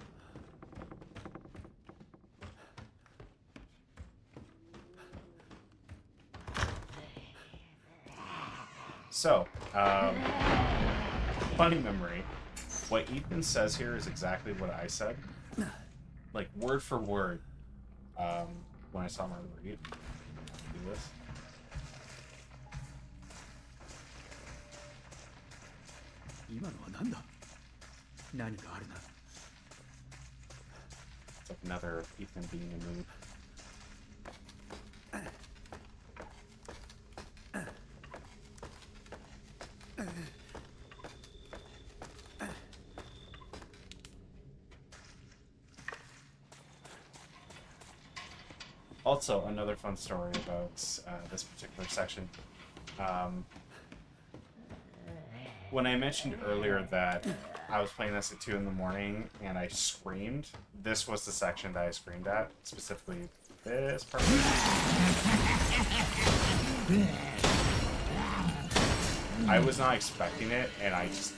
S2: So, funny memory. What Ethan says here is exactly what I said. Like, word for word. When I saw Marguerite do this.
S4: 今のは何だ？何かあるな。
S2: It's like another Ethan being a noob. Also, another fun story about this particular section. When I mentioned earlier that I was playing this at 2 in the morning and I screamed, this was the section that I screamed at, specifically this part. I was not expecting it, and I just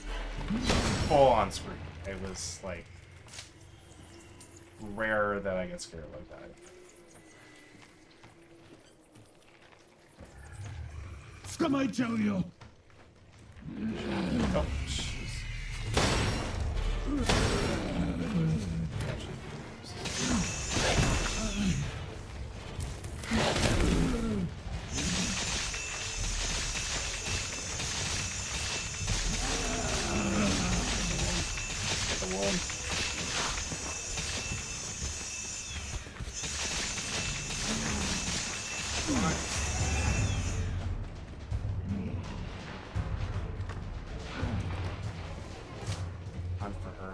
S2: full on screamed. It was like rare that I get scared like that.
S5: 捕まえちゃうよ。
S2: Oh, jeez. Get the wolf. Hunt for her.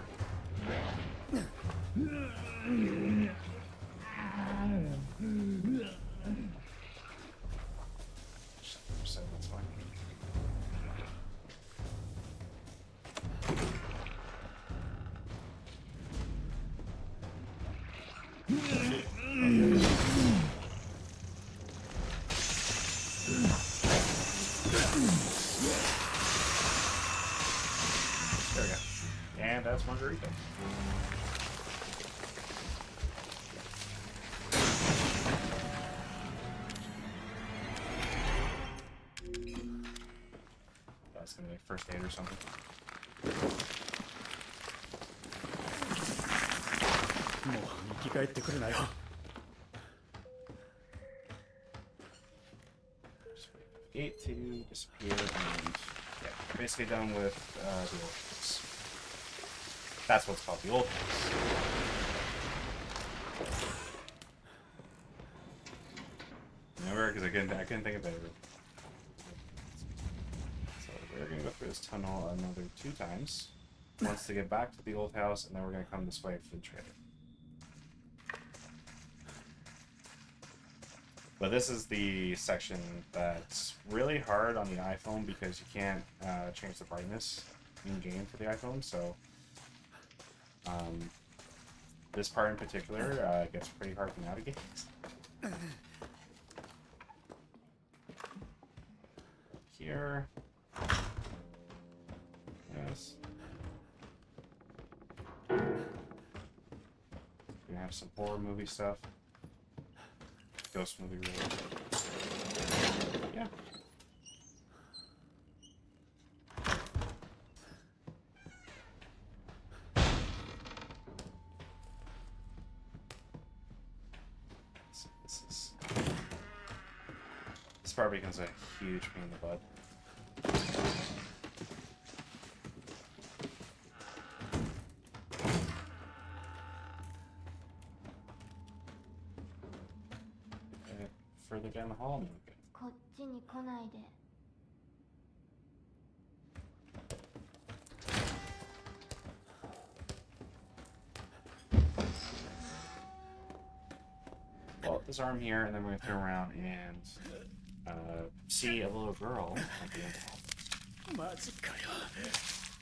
S2: So that's fine. There we go. And that's Margarita. That's gonna be like first aid or something.
S4: もう生き返ってくるなよ。
S2: Just wait for the gate to disappear, and yeah, we're basically done with the old house. That's what's called the old house. Remember, because I couldn't think of it. So we're gonna go through this tunnel another 2 times. Once to get back to the old house, and then we're gonna come this way for the trailer. But this is the section that's really hard on the iPhone because you can't change the brightness in game for the iPhone. So this part in particular gets pretty hard to navigate. Here. Yes. We're gonna have some horror movie stuff. Ghost movie, really. Yeah. So this is part becomes a huge pain in the butt. Further down the hall, maybe.
S8: こっちに来ないで。
S2: Well, this arm here, and then we're gonna turn around and see a little girl at the end of the hall.
S4: マジかよ。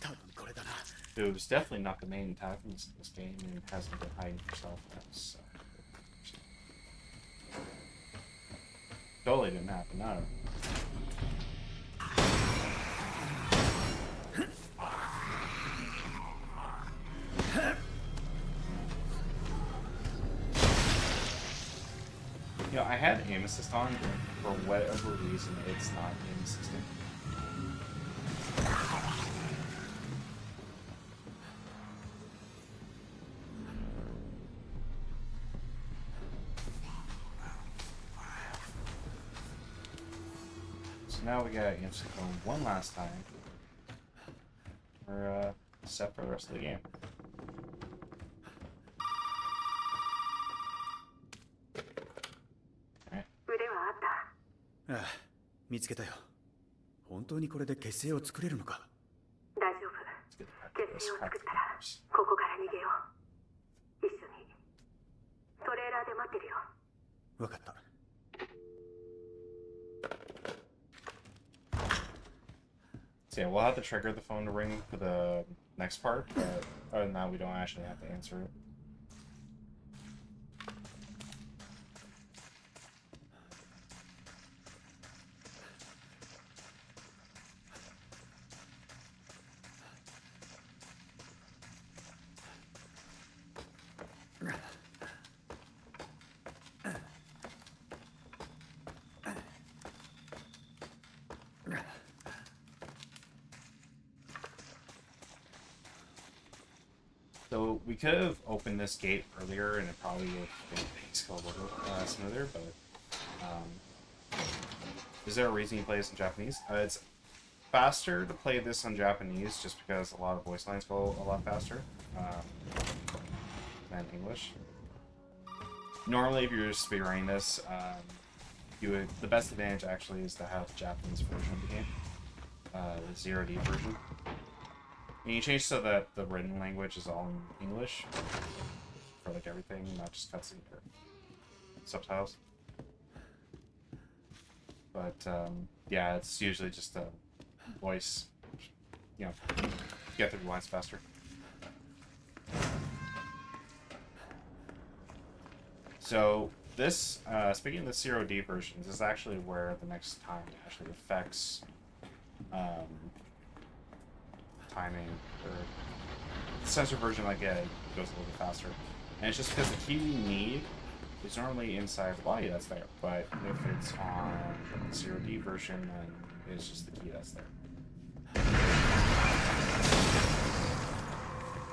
S4: 多分これだな。
S2: Who's definitely not the main antagonist in this game and hasn't been hiding herself. That's totally didn't happen. No. You know, I had aim assist on, but for whatever reason, it's not aim assisting. So now we got instant phone one last time. We're set for the rest of the game.
S4: ああ、見つけたよ。本当にこれで結成を作れるのか。
S3: 大丈夫。決戦を作ったらここから逃げよう。一緒にトレーラーで待ってるよ。
S4: わかった。
S2: So yeah, we'll have to trigger the phone to ring for the next part, but other than that, we don't actually have to answer it. So we could have opened this gate earlier, and it probably would have made things go a little smoother. But is there a reason you play this in Japanese? It's faster to play this on Japanese, just because a lot of voice lines go a lot faster than English. Normally, if you're just speedrunning this, the best advantage actually is to have the Japanese version of the game, the 0D version. And you change so that the written language is all in English for like everything, not just cutscene or subtitles. But yeah, it's usually just a voice, you know, get through the lines faster. So this, speaking of the 0D versions, this is actually where the next time actually affects timing, or the sensor version, like, yeah, it goes a little bit faster. And it's just because the key you need is normally inside the body that's there, but if it's on the 0D version, then it's just the key that's there.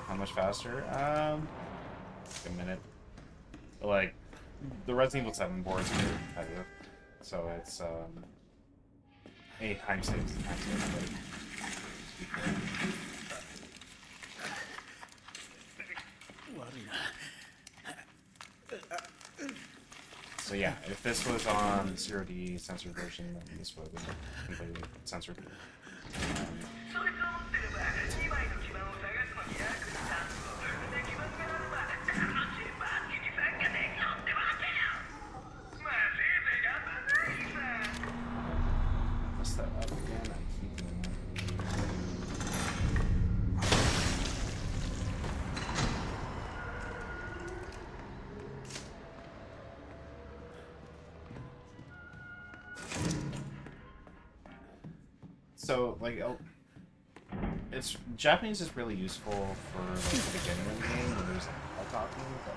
S2: How much faster? Like a minute. But, like, the Resident Evil 7 boards are very competitive, so it's any time saves. So yeah, if this was on the 0D censored version, then this would have been completely censored. Mess that up again. I keep doing that. So, like, it's Japanese is really useful for like, the beginning of the game where there's like a lot of talking, but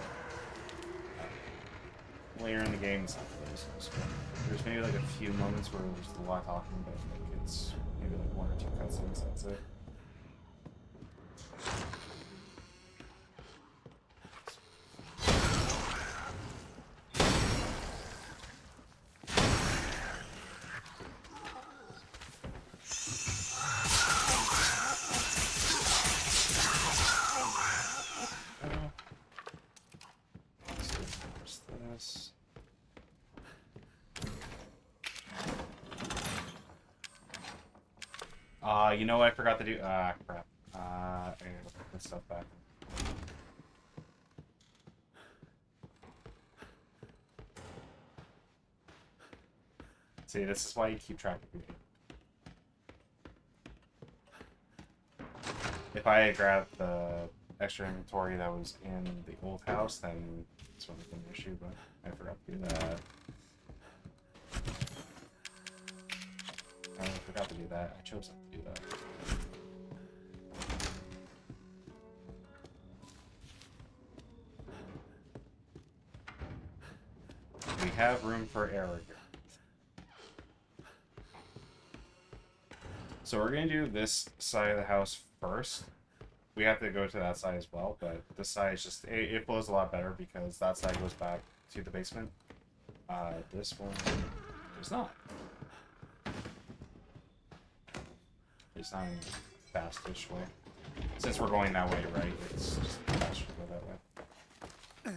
S2: later in the game it's not really so useful. There's maybe like a few moments where there's a lot of talking, but like it's maybe like 1 or 2 cutscenes. That's it. this. You know what I forgot to do? Crap. I gotta put this stuff back. See, this is why you keep track of your game. If I had grabbed the extra inventory that was in the old house, then this wouldn't have been an issue, but I forgot to do that. I forgot to do that. I chose not to do that. We have room for error here. So we're going to do this side of the house first. We have to go to that side as well, but this side is just, it flows a lot better because that side goes back to the basement. This one does not. It's not in a fastish way. Since we're going that way, right? It's just faster to go that way.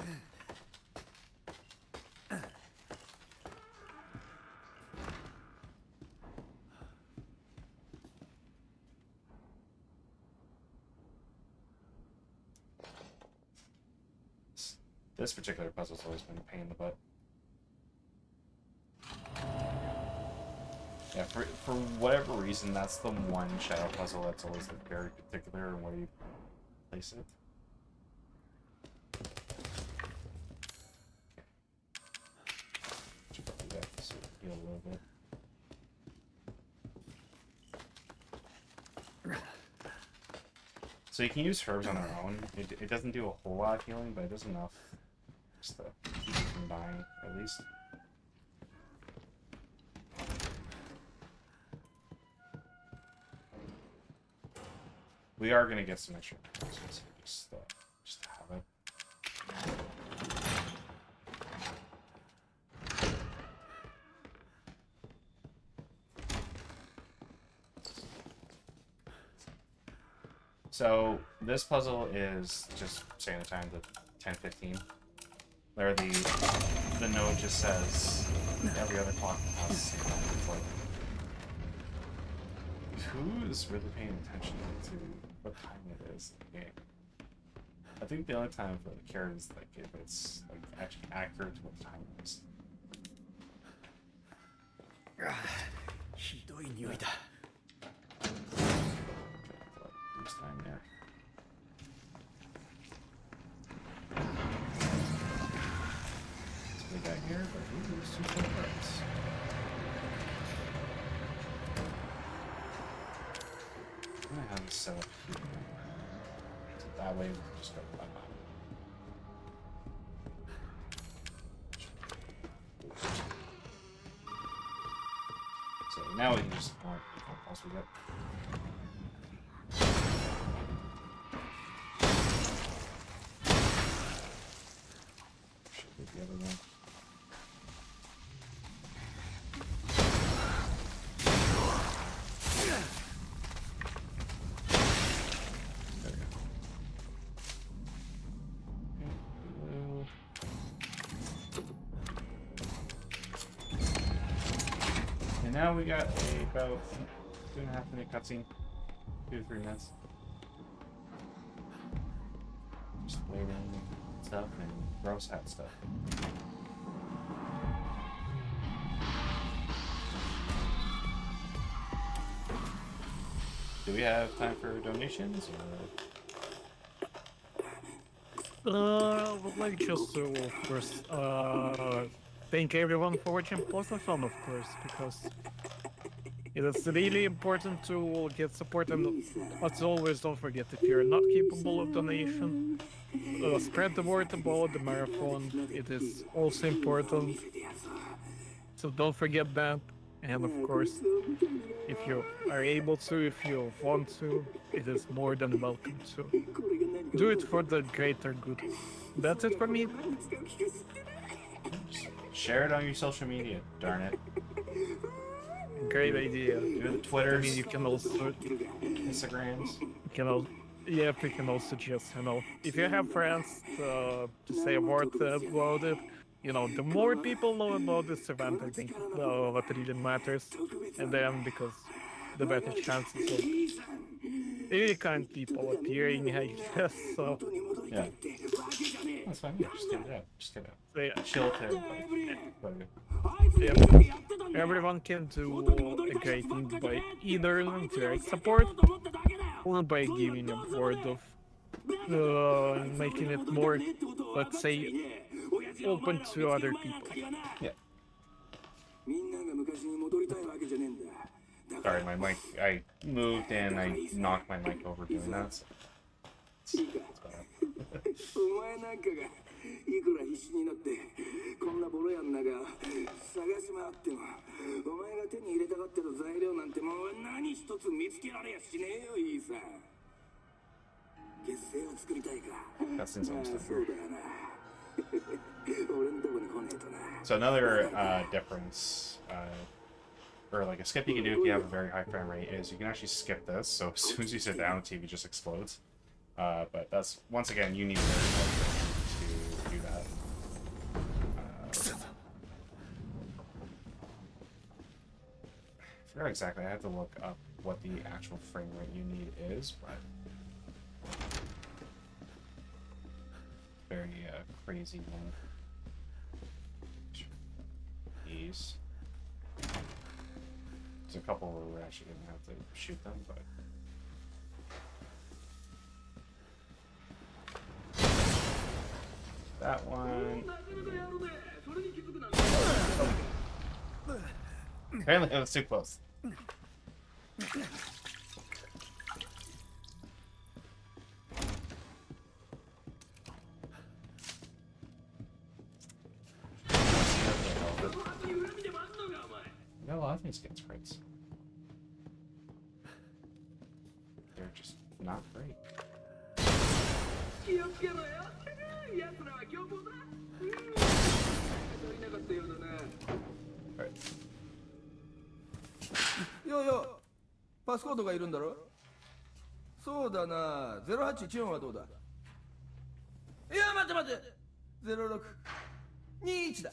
S2: This particular puzzle's always been a pain in the butt. Yeah, for whatever reason, that's the one shadow puzzle that's always like very particular in where you place it. Should probably do that to heal a little bit. So you can use herbs on their own. It doesn't do a whole lot of healing, but it does enough just to keep you from dying, at least. We are gonna get some extra potions, just to have it. So this puzzle is just saying the time to 10:15, where the note just says every other clock has the same time. It's like, who is really paying attention to what time it is in the game? I think the only time I really care is like if it's like actually accurate to what time it is.
S4: ひどい匂いだ。
S2: Lose time there. That's what we got here, but we lose 2 full parts. I'm gonna have this set up here. So that way we can just go by bottom. So now we can just ignore what else we get. Should be the other one. There we go. And now we got about 2.5 minute cutscene. 2 to 3 minutes. Just waiting stuff and gross hat stuff. Do we have time for donations?
S1: Would like just to, of course, thank everyone for watching Pottergone, of course, because it is really important to get support, and as always, don't forget, if you're not capable of donation, spread the word about the marathon. It is also important, so don't forget that. And of course, if you are able to, if you want to, it is more than welcome to. Do it for the greater good. That's it for me.
S2: Share it on your social media, darn it.
S1: Great idea.
S2: Do the
S1: I
S2: Twitters,
S1: mean, you can also,
S2: Instagrams.
S1: you can also just, if you have friends to say a word about it, you know, the more people know about this event, I think what really matters. And then because the better chances of really kind people appearing, I guess. So
S2: Yeah. That's fine. Yeah, just get it out. Just get it out.
S1: so, yeah,
S2: Chill to everybody.
S1: everyone can do a great thing by either direct support or by giving a word of making it more, let's say, open to other people.
S2: Yeah. Sorry, my mic. I moved and I knocked my mic over doing that. So.
S9: お前なんかがいくら必死になってこんなボロ屋の中探し回ってもお前が手に入れたがってる材料なんてもう何一つ見つけられやしねえよいいさ結成を作りたいか
S2: That seems almost done.
S9: そうだよな俺のとこに来ねえとな
S2: So another difference, or like a skip you can do if you have a very high frame rate, is you can actually skip this. So as soon as you sit down, the TV just explodes. But that's, once again, you need a very low frame to do that. I forgot exactly. I have to look up what the actual frame rate you need is, but very crazy one. These. There's a couple where we're actually gonna have to shoot them, but. That one. Apparently it was too close. You got a lot of these skins crates. They're just not great. Right.
S9: よよパスコードがいるんだろそうだな0814はどうだいや待て待て0621だ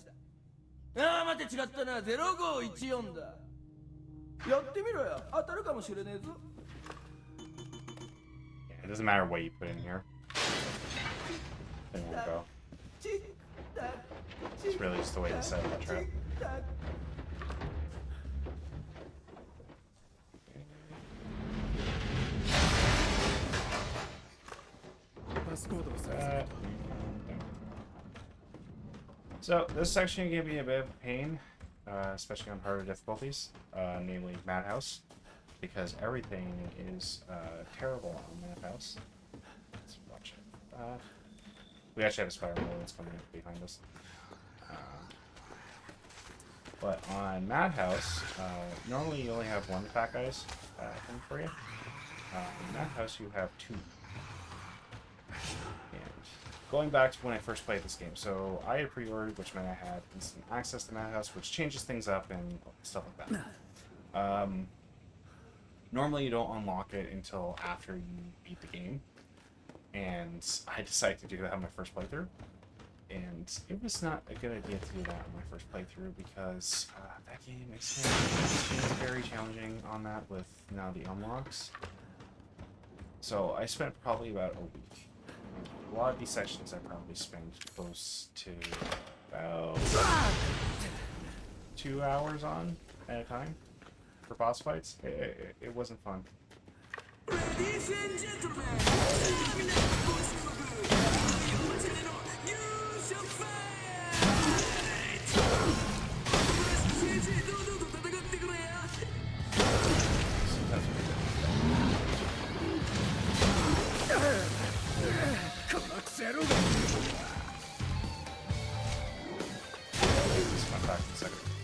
S9: ああ待て違ったな0514だやってみろよ当たるかもしれねえぞ
S2: Yeah, it doesn't matter what you put in here. They won't go. It's really just the way to set up the trap. So this section can be a bit of a pain, especially on harder difficulties, namely Madhouse, because everything is terrible on Madhouse. Let's watch it. We actually have a spider that's coming up behind us. But on Madhouse, normally you only have one fat guy's thing for you. In Madhouse you have two. And going back to when I first played this game, so I had pre-ordered, which meant I had instant access to Madhouse, which changes things up and stuff like that. Normally you don't unlock it until after you beat the game, and I decided to do that on my first playthrough. And it was not a good idea to do that on my first playthrough because that game is very challenging on that with now the unlocks. So I spent probably about a week. A lot of these sections I probably spent close to about 2 hours on at a time for boss fights. It wasn't fun.
S9: Ladies and gentlemen,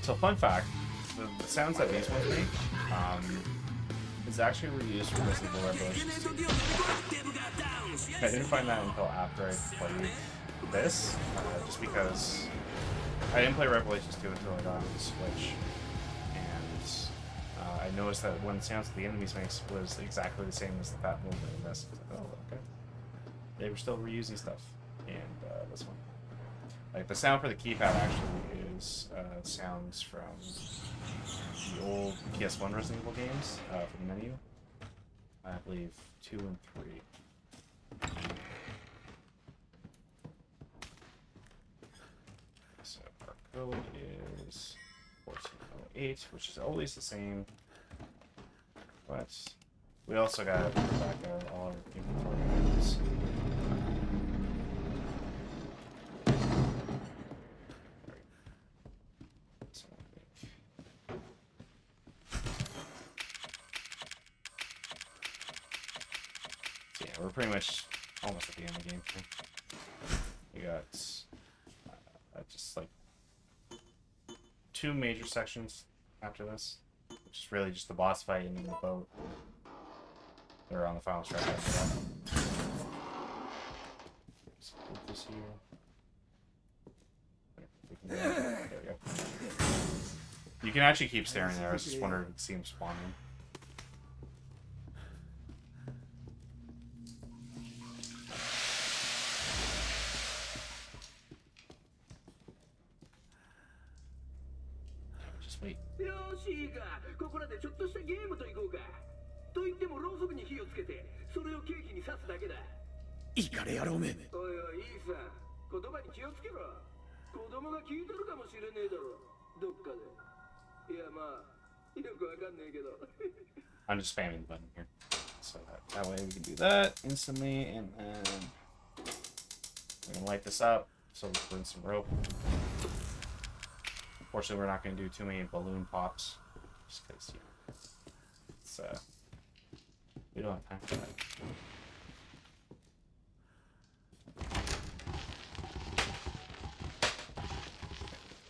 S2: So fun fact, the sounds that these ones make is actually reused from Resident Evil Revelations 2. I didn't find that until after I played this, just because I didn't play Revelations 2 until I got on the Switch, and I noticed that when the sounds that the enemies makes was exactly the same as the Fat movement in this. I was like, oh, okay. They were still reusing stuff, and that's one. Like the sound for the keypad actually is sounds from the old PS1 Resident Evil games for the menu. I believe 2 and 3. So our code is 1408, which is always the same. But we also got to put back out all our inventory items. So yeah, we're pretty much almost at the end of the game here. We got just like 2 major sections after this, which is really just the boss fight and then the boat. They're on the final stretch after that. Let's put this here. There we go. You can actually keep staring there. I was just wondering if you could see him spawning. Just wait.
S9: よしいいか、ここらでちょっとしたゲームといこうか。と言ってもろうそくに火をつけて、それをケーキに刺すだけだ。
S5: イカレ野郎め。
S9: おいおい、いいさ。言葉に気をつけろ。子供が聞いてるかもしれねえだろ。どっかで。いやまあ、よくわかんねえけど。
S2: I'm just spamming the button here. So that way we can do that instantly, and then we're going to light this up so we can put in some rope. Unfortunately, we're not going to do too many balloon pops, just because, you know, it's, we don't have time for that.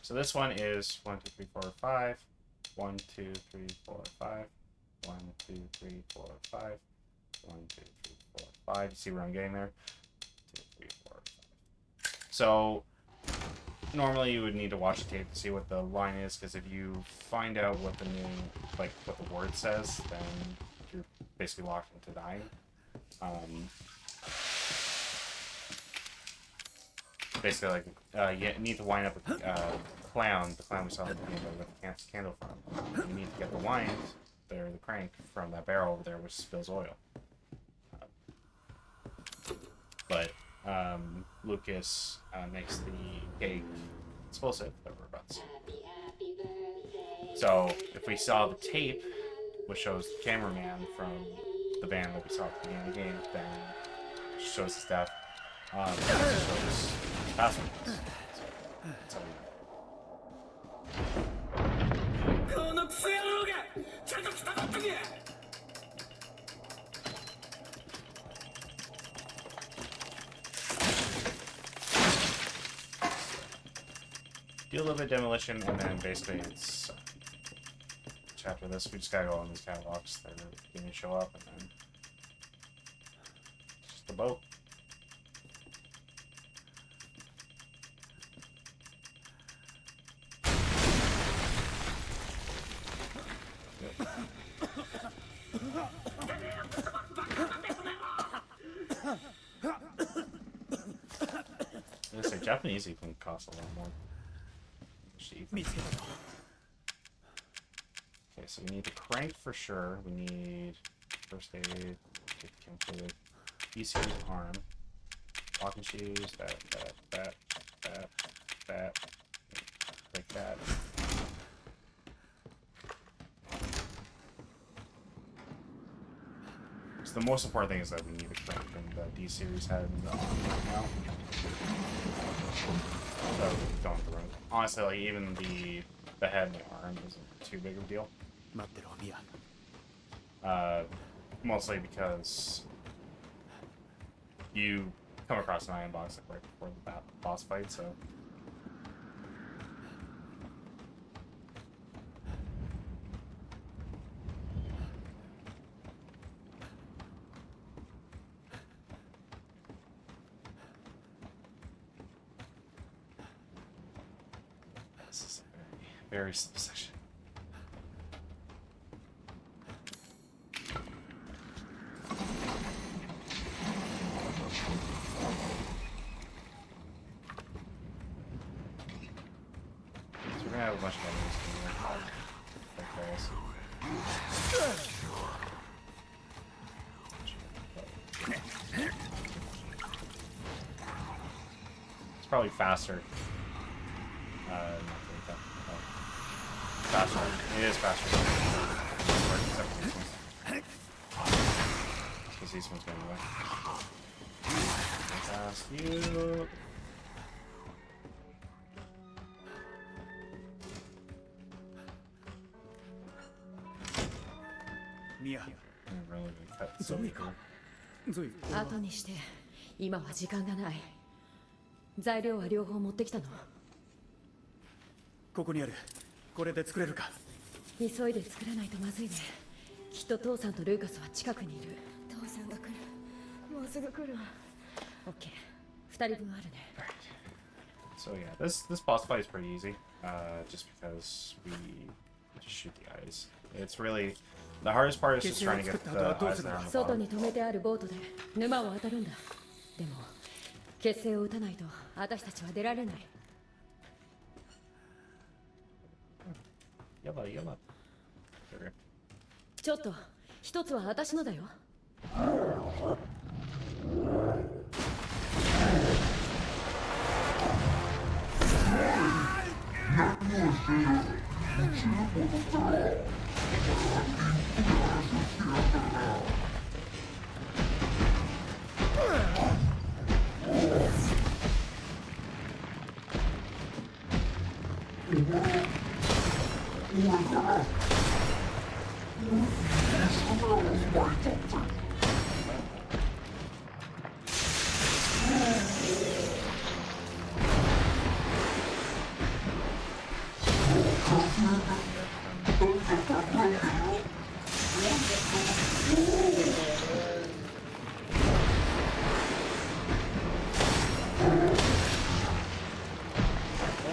S2: So this one is 1, 2, 3, 4, 5. 1, 2, 3, 4, 5. 1, 2, 3, 4, 5. 1, 2, 3, 4, 5. You see where I'm getting there? 2, 3, 4, 5. So normally you would need to watch the tape to see what the line is, because if you find out what the new, like what the word says, then you're basically locked into dying. Basically, like you need to wind up with the clown we saw in the beginning with the candle from. You need to get the wind, the crank from that barrel over there, which spills oil. But Lucas makes the big explosive that we're about to see. So if we saw the tape, which shows the cameraman from the van that we saw at the beginning of the game, then it shows his death. It shows password. So that's how we know.
S9: このクソ野郎がちゃんと来たかったけ。
S2: Do a little bit of demolition, and then basically it's after this we just gotta go on these catwalks. They're gonna show up, and then just the boat. I say Japanese even costs a lot more. Okay, so we need the crank for sure. We need first aid, complete E-series arm, walking shoes, that, like that. So the most important thing is that we need the crank, and the D-series head and the arm right now. So don't throw it. Honestly, like even the head and the arm isn't too big of a deal. Mostly because you come across an iron box like right before the boss fight, so. This is a very slow section. have a bunch of enemies in here. It's probably faster. Not really faster. It is faster. Except for these ones. Because these ones go away. Past you.
S4: Mia.
S2: Really good cut. So cool.
S6: 後にして今は時間がない。材料は両方持ってきたの？
S4: ここにある。これで作れるか？
S6: 急いで作らないとまずいね。きっと父さんとルーカスは近くにいる。父さんが来る。もうすぐ来るわ。オッケー。2人分あるね。
S2: So yeah, this boss fight is pretty easy. Just because we just shoot the eyes. It's really the hardest part is just trying to get the eyes there on the
S6: 外
S2: bottom.
S6: に止めてあるボートで沼を渡るんだ。でも結成を打たないと私たちは出られない。
S2: Yalla, yalla. There.
S6: ちょっと一つは私のだよ。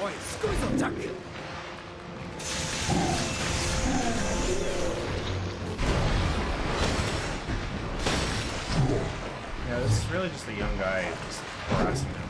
S4: おい、すごいぞ、ジャック。
S2: Yeah, this is really just a young guy just harassing them.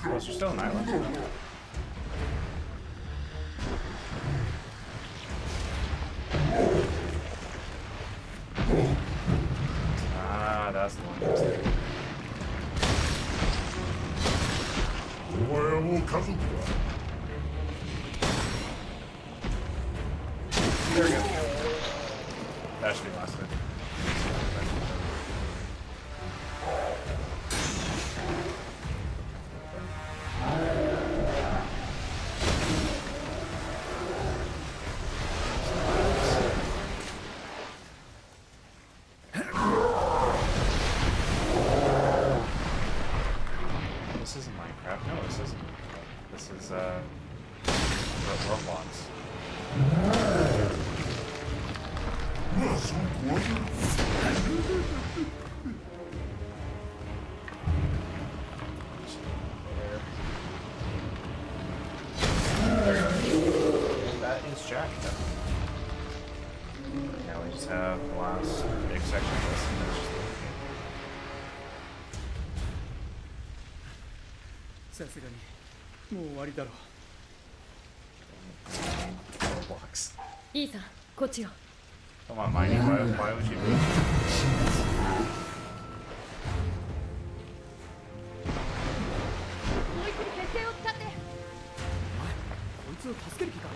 S2: Oh, is there still an island? Ah, that's the one. There we go. That should be last one. This isn't Minecraft. No, this isn't. This is Roblox. That is Jack. Now we just have the last big section of this, and that's just the
S4: さすがにもう終わりだろう。
S2: Roblox.
S6: いいさ、こっちよ。
S2: Come on, Miney, why would you leave?
S6: 思いっきり結成を使って。
S4: こいつを助ける気か。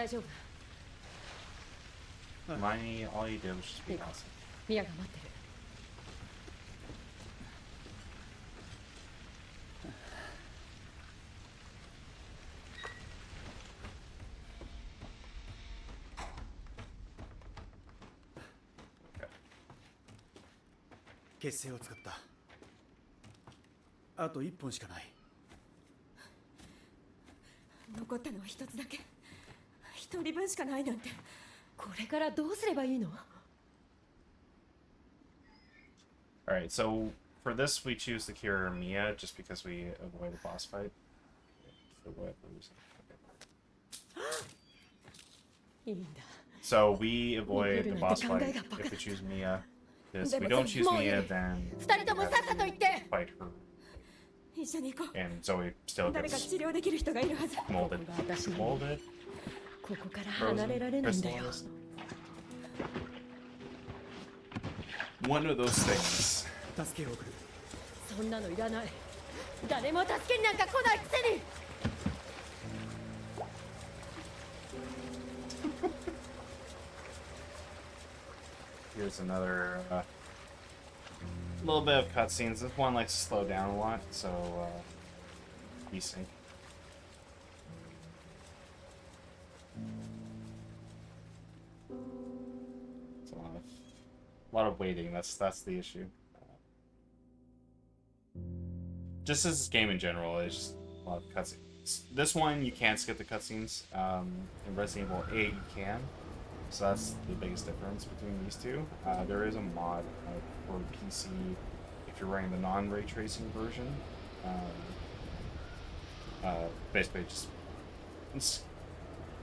S6: 大丈夫。
S2: Money, all you did was just be awesome.
S6: ミヤが待ってる。
S4: 結成を使った。あと1本しかない。
S7: 残ったのは一つだけ。一人分しかないなんて。
S6: これからどうすればいいの？
S2: Alright, so for this we choose to cure Mia just because we avoid the boss fight. For what reason? Okay.
S6: いいんだ。
S2: So we avoid the boss fight if we choose Mia. If we don't choose Mia, then we
S7: 二人ともさっさと行って。
S2: fight her.
S7: 一緒に行こう。
S2: And Zoe still
S7: 誰か
S2: gets
S7: 治療できる人がいるはず。
S2: molded. Molded?
S6: ここから離れられないんだよ。
S2: Crystallized? One of those things.
S4: 助けを送る。
S6: そんなのいらない。誰も助けになんか来ないくせに。
S2: Here's another little bit of cutscenes. This one likes to slow down a lot, so desync. It's a lot of waiting. That's the issue. Just as this game in general is just a lot of cutscenes. This one you can't skip the cutscenes. In Resident Evil 8 you can. So that's the biggest difference between these two. There is a mod for PC if you're running the non-ray tracing version. Basically just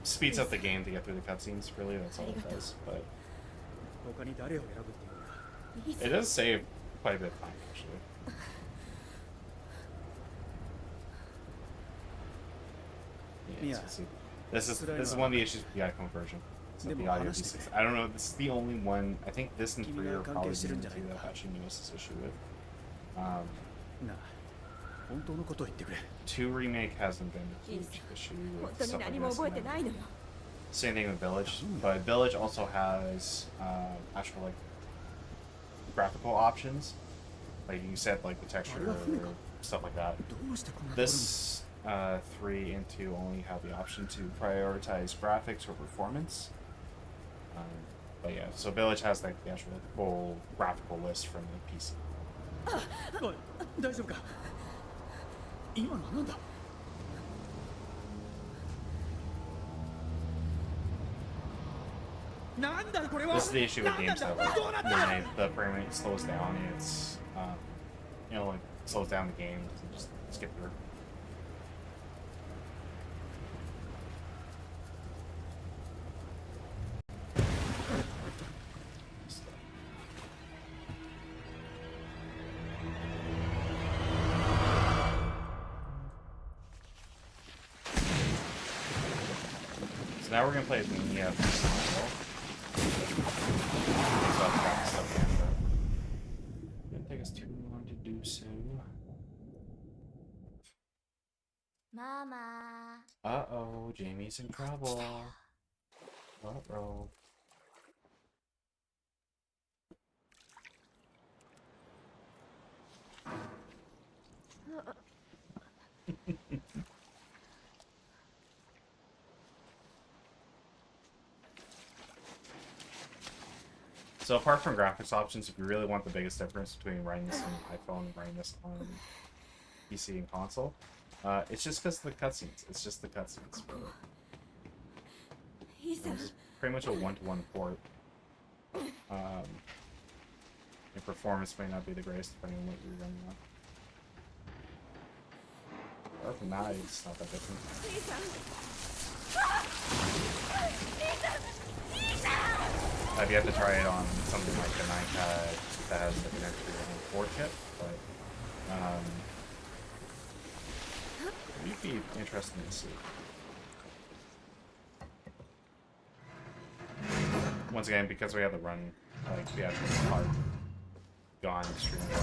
S2: speeds up the game to get through the cutscenes, really, that's all it does. But it does save quite a bit of time, actually. Yeah, so this is one of the issues with the iPhone version. The audio D6. I don't know, this is the only one. I think this and 3 are probably the only 2 that I've actually noticed this issue with. 2 remake hasn't been a huge issue with stuff like this. Same thing with Village, but Village also has actual like graphical options. Like you can set like the texture, stuff like that. This 3 and 2 only have the option to prioritize graphics or performance. But yeah, so Village has like the actual full graphical list from the PC.
S4: 大丈夫か？今のはなんだ？
S2: This is the issue with games that like, when the frame rate slows down, it's you know, like slows down the game and just skip through. So now we're gonna play as Mia. Didn't take us too long to do so.
S8: Mama.
S2: Uh-oh, Jamie's in trouble. Uh-oh. So apart from graphics options, if you really want the biggest difference between running this on iPhone and running this on PC and console, it's just because of the cutscenes. It's just the cutscenes. It's pretty much a one-to-one port. Your performance may not be the greatest depending on what you're running on. Apart from that, it's not that different. If you have to try it on something like the 9CAD that has like an extra 4 chip, but it'd be interesting to see. Once again, because we have the run, like the actual part gone extremely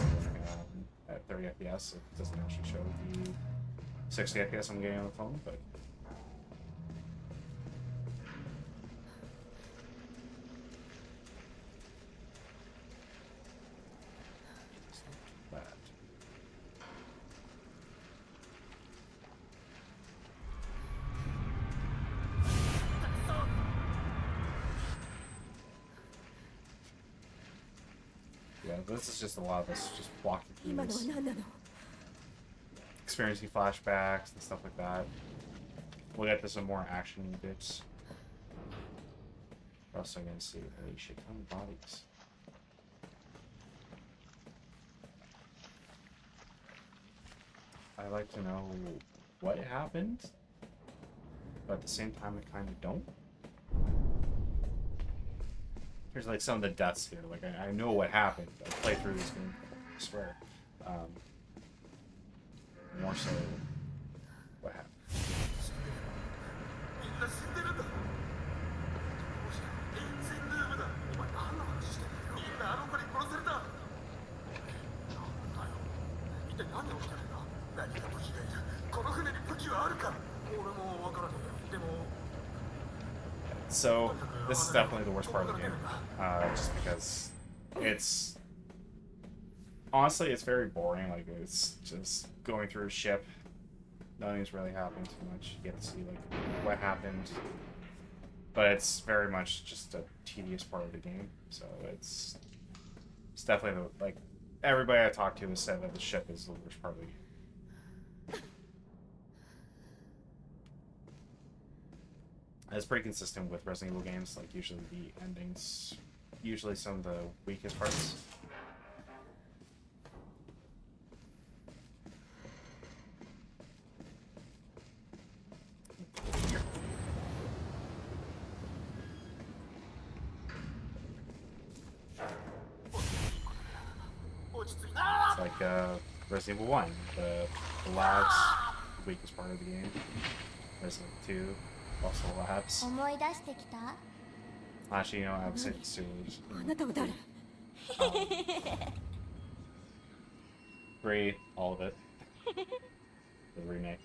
S2: at 30 FPS, it doesn't actually show the 60 FPS I'm getting on the phone, but this is just a lot of us just walking through this, experiencing flashbacks and stuff like that. We'll get to some more action bits. We're also gonna see holy shit, how many bodies. I like to know what happened, but at the same time I kind of don't. Here's like some of the deaths here. Like I know what happened. I played through this game, I swear. More so, what happened. So this is definitely the worst part of the game, just because it's honestly it's very boring. Like it's just going through a ship, nothing's really happening too much. You get to see like what happened, but it's very much just a tedious part of the game. So it's definitely the, like everybody I talked to has said that the ship is the worst part of the game. It's pretty consistent with Resident Evil games, like usually the endings, usually some of the weakest parts. It's like Resident Evil 1, the labs, the weakest part of the game. Resident Evil 2. Also labs. Actually, you know, I would say the sewers. 3, all of it. The remake.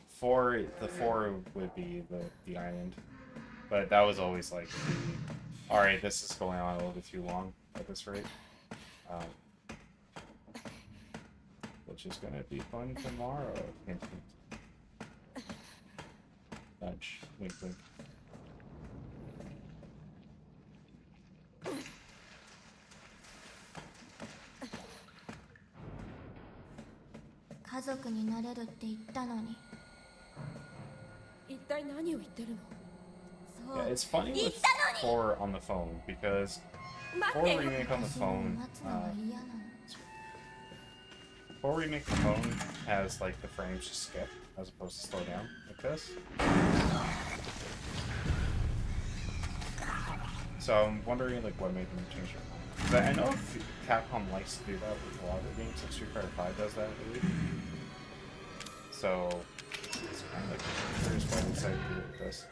S2: 4, the 4 would be the island, but that was always like, all right, this is going on a little bit too long at this rate. Which is gonna be fun tomorrow. Hint, hint. Nudge. Wink, wink.
S6: Oh,
S2: Yeah, it's funny with 4 on the phone because 4 remake on the phone. 4 remake the phone has like the frames just skip as opposed to slow down like this. So I'm wondering like what made them change their mind. Because I know Capcom likes to do that with a lot of their games, like Street Fighter 5 does that, I believe. So it's kind of like curious why they decided to do it with this.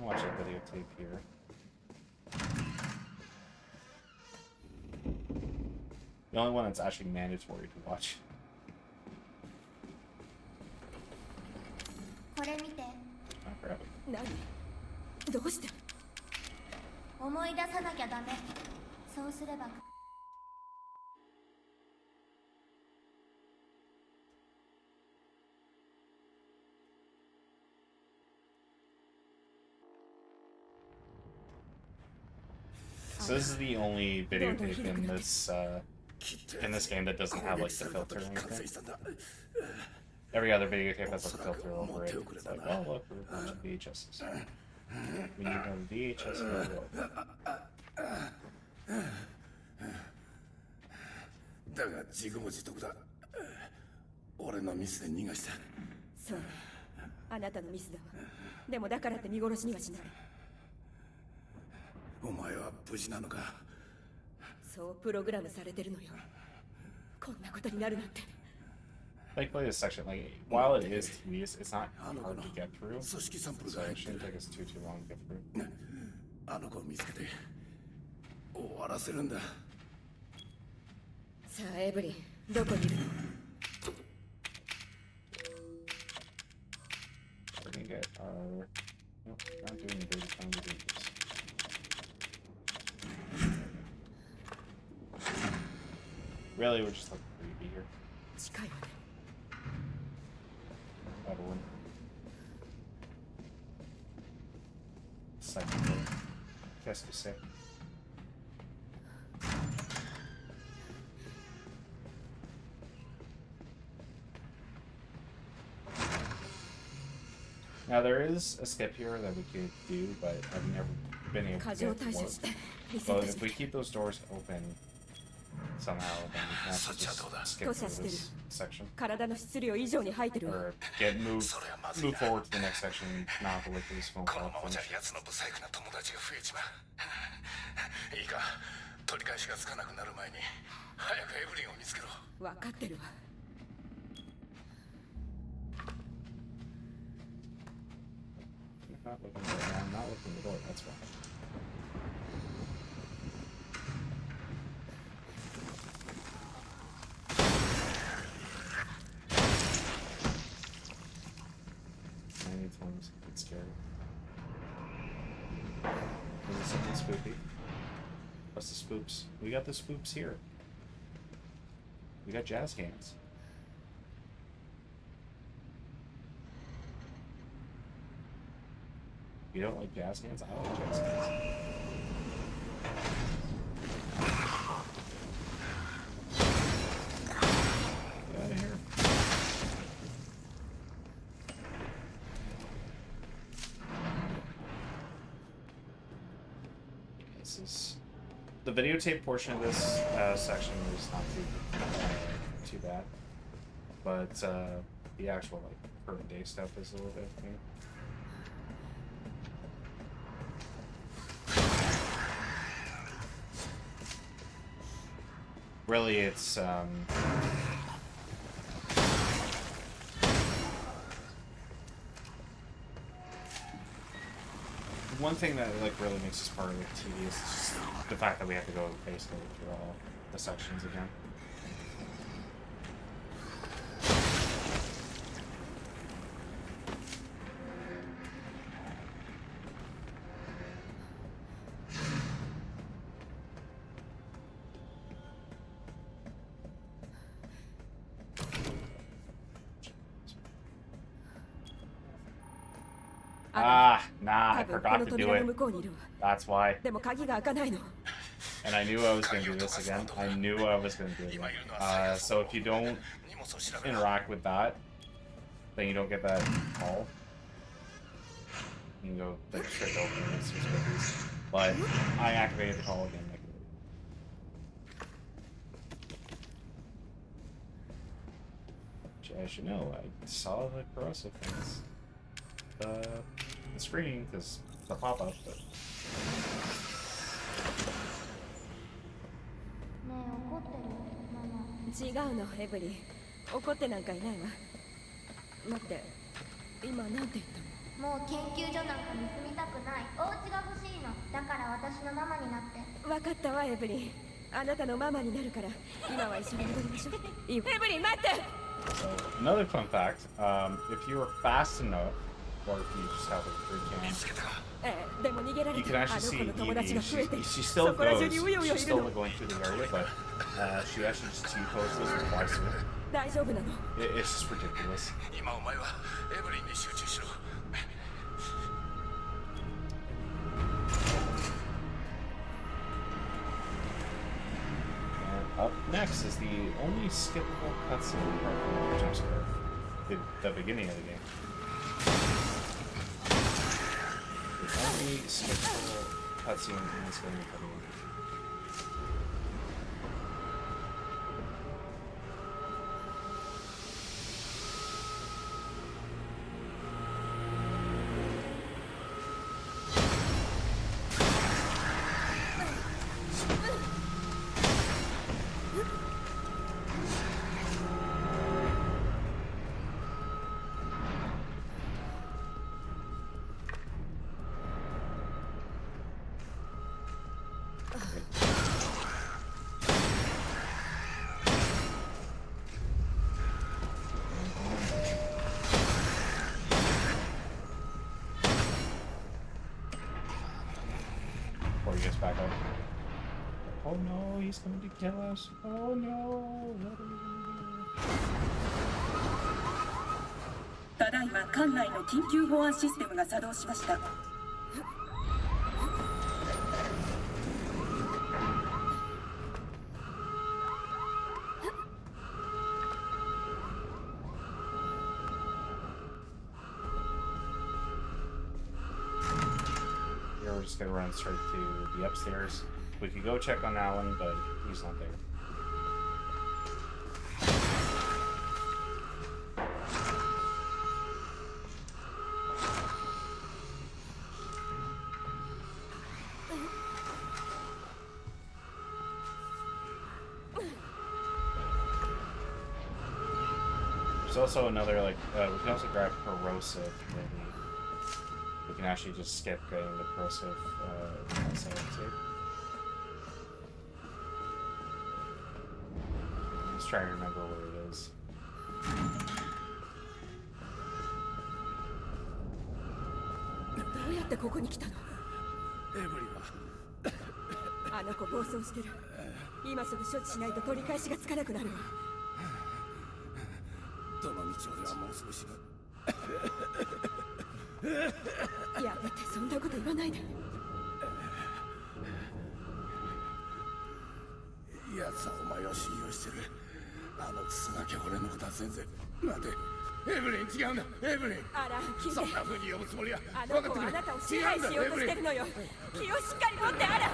S2: Watch a videotape here. The only one that's actually mandatory to watch. Oh, crap.
S6: どうして
S8: 思い出さなきゃダメ。そうすれば
S2: So this is the only videotape in this game that doesn't have like the filter or anything. Every other videotape has like a filter over it. It's like, oh look, we're watching VHSs. We need another VHS for the world.
S5: だが自業自得だ。俺のミスで逃がした。
S6: そうね。あなたのミスだわ。でもだからって見殺しにはしない。
S5: お前は無事なのか。
S6: そうプログラムされてるのよ。こんなことになるなんて。
S2: Thankfully, this section, like, while it is tedious, it's not hard to get through, so it shouldn't take us too long to get through.
S5: あの子を見つけて終わらせるんだ。
S6: さあ、エブリン、どこにいるの
S2: We're gonna get our... Nope, not doing the dirty time to do this. Really, we're just like creepy here.
S6: 近いわね
S2: Evelyn. Second floor. Qu'est-ce que c'est? Now there is a skip here that we could do, but I've never been able to
S6: 過剰
S2: get
S6: 代謝
S2: it
S6: して
S2: to
S6: リセ
S2: work.
S6: ッ
S2: But
S6: ト
S2: if
S6: し
S2: we
S6: て
S2: keep those doors open somehow, then we can actually just skip through this section.
S6: 体の質量以上に吐いてるわ
S2: Or move forward to the next section and not have to wait for this phone
S5: こ
S2: call
S5: のまま
S2: to
S5: じゃ
S2: finish.
S5: 奴の不細工な友達が増えちまういいか取り返しがつかなくなる前に早くエブリンを見つけろ
S6: 分かってるわ
S2: Not looking the door. I'm not looking the door. That's why. I need to get scared. Is it something spooky? What's the spoops? We got the spoops here. We got jazz hands. You don't like jazz hands? I like jazz hands. Get out of here. This is the videotape portion of this section is not too bad, but the actual like current day stuff is a little bit. Really, it's one thing that like really makes this part of it tedious is just the fact that we have to go basically through all the sections again. Nah, I
S6: 多分こ
S2: forgot
S6: の
S2: to
S6: 扉
S2: do
S6: の
S2: it.
S6: 向こうにいるわ
S2: That's why.
S6: でも鍵が開かないの
S2: And I knew I was going to do this again. I knew I was going to do it again. So if you don't interact with that, then you don't get that call. You can go like straight to open this. But I activated the call again. Like, as you know, I saw the corrosive things. The screen, because the pop-up, but...
S8: ねえ怒ってるママ
S6: 違うのエブリン怒ってなんかいないわ待って今なんて言ったの
S8: もう研究所なんかに住みたくないお家が欲しいのだから私のママになって
S6: 分かったわエブリンあなたのママになるから今は一緒に戻りましょういいエブリン待って
S2: So, another fun fact, if you were fast enough, or if you just have a free cam,
S6: でも逃げられ
S2: you
S6: て
S2: can
S6: あ
S2: actually
S6: の
S2: see
S6: 子の友達が増えて
S2: she
S6: そ
S2: still
S6: こら中
S2: goes,
S6: にうようよ
S2: she's
S6: いる
S2: still
S6: の
S2: going through the area, but she actually just T-poses and flies through.
S6: 大丈夫なの
S2: It's just ridiculous.
S5: 今お前はエブリンに集中しろ
S2: And up next is the only skippable cutscene apart from the jump scare, the beginning of the game. The only skippable cutscene in this game. Before he gets back up. Oh no, he's coming to kill us. Oh no. What are we gonna do?
S7: ただいま艦内の緊急保安システムが作動しました。
S2: We're just gonna run straight to the upstairs. We could go check on Alan, but he's not there. There's also another, like, we can also grab corrosive, maybe. We can actually just skip getting the corrosive save too. Let's try and remember where it is.
S6: どうやってここに来たの？
S5: エブリは
S6: あの子暴走してる。今すぐ処置しないと取り返しがつかなくなるわ。
S5: どの道俺はもう少し
S6: やめて、そんなこと言わないで。
S5: 奴はお前を信用してる。あのクソガキは俺のことは全然。待て、エブリン違うんだ、エブリン。
S6: あら、聞いて。
S5: そんな風に呼ぶつもりは
S6: あの子はあなたを支配しようとしてるのよ。気をしっかり持ってあら。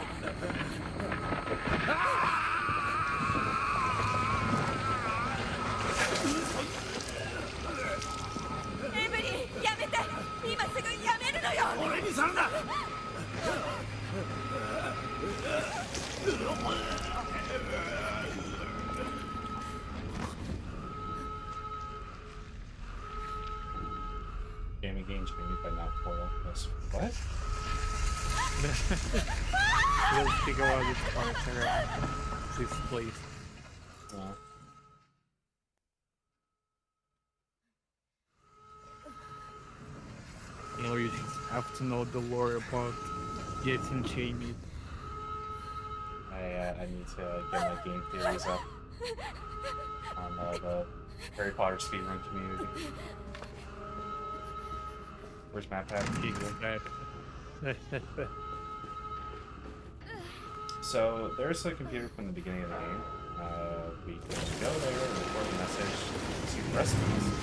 S6: エブリン、やめて。今すぐやめるのよ。
S5: 俺にさるな。
S2: Game against me, but not portal. What?
S1: We'll figure out this part around this place. You know, you just have to know the lore about getting Jamie.
S2: I need to get my game theories up on the Harry Potter speedrun community. Where's Map Pack? So there's a computer from the beginning of the game. We can go there, record the message, see the rest of the message.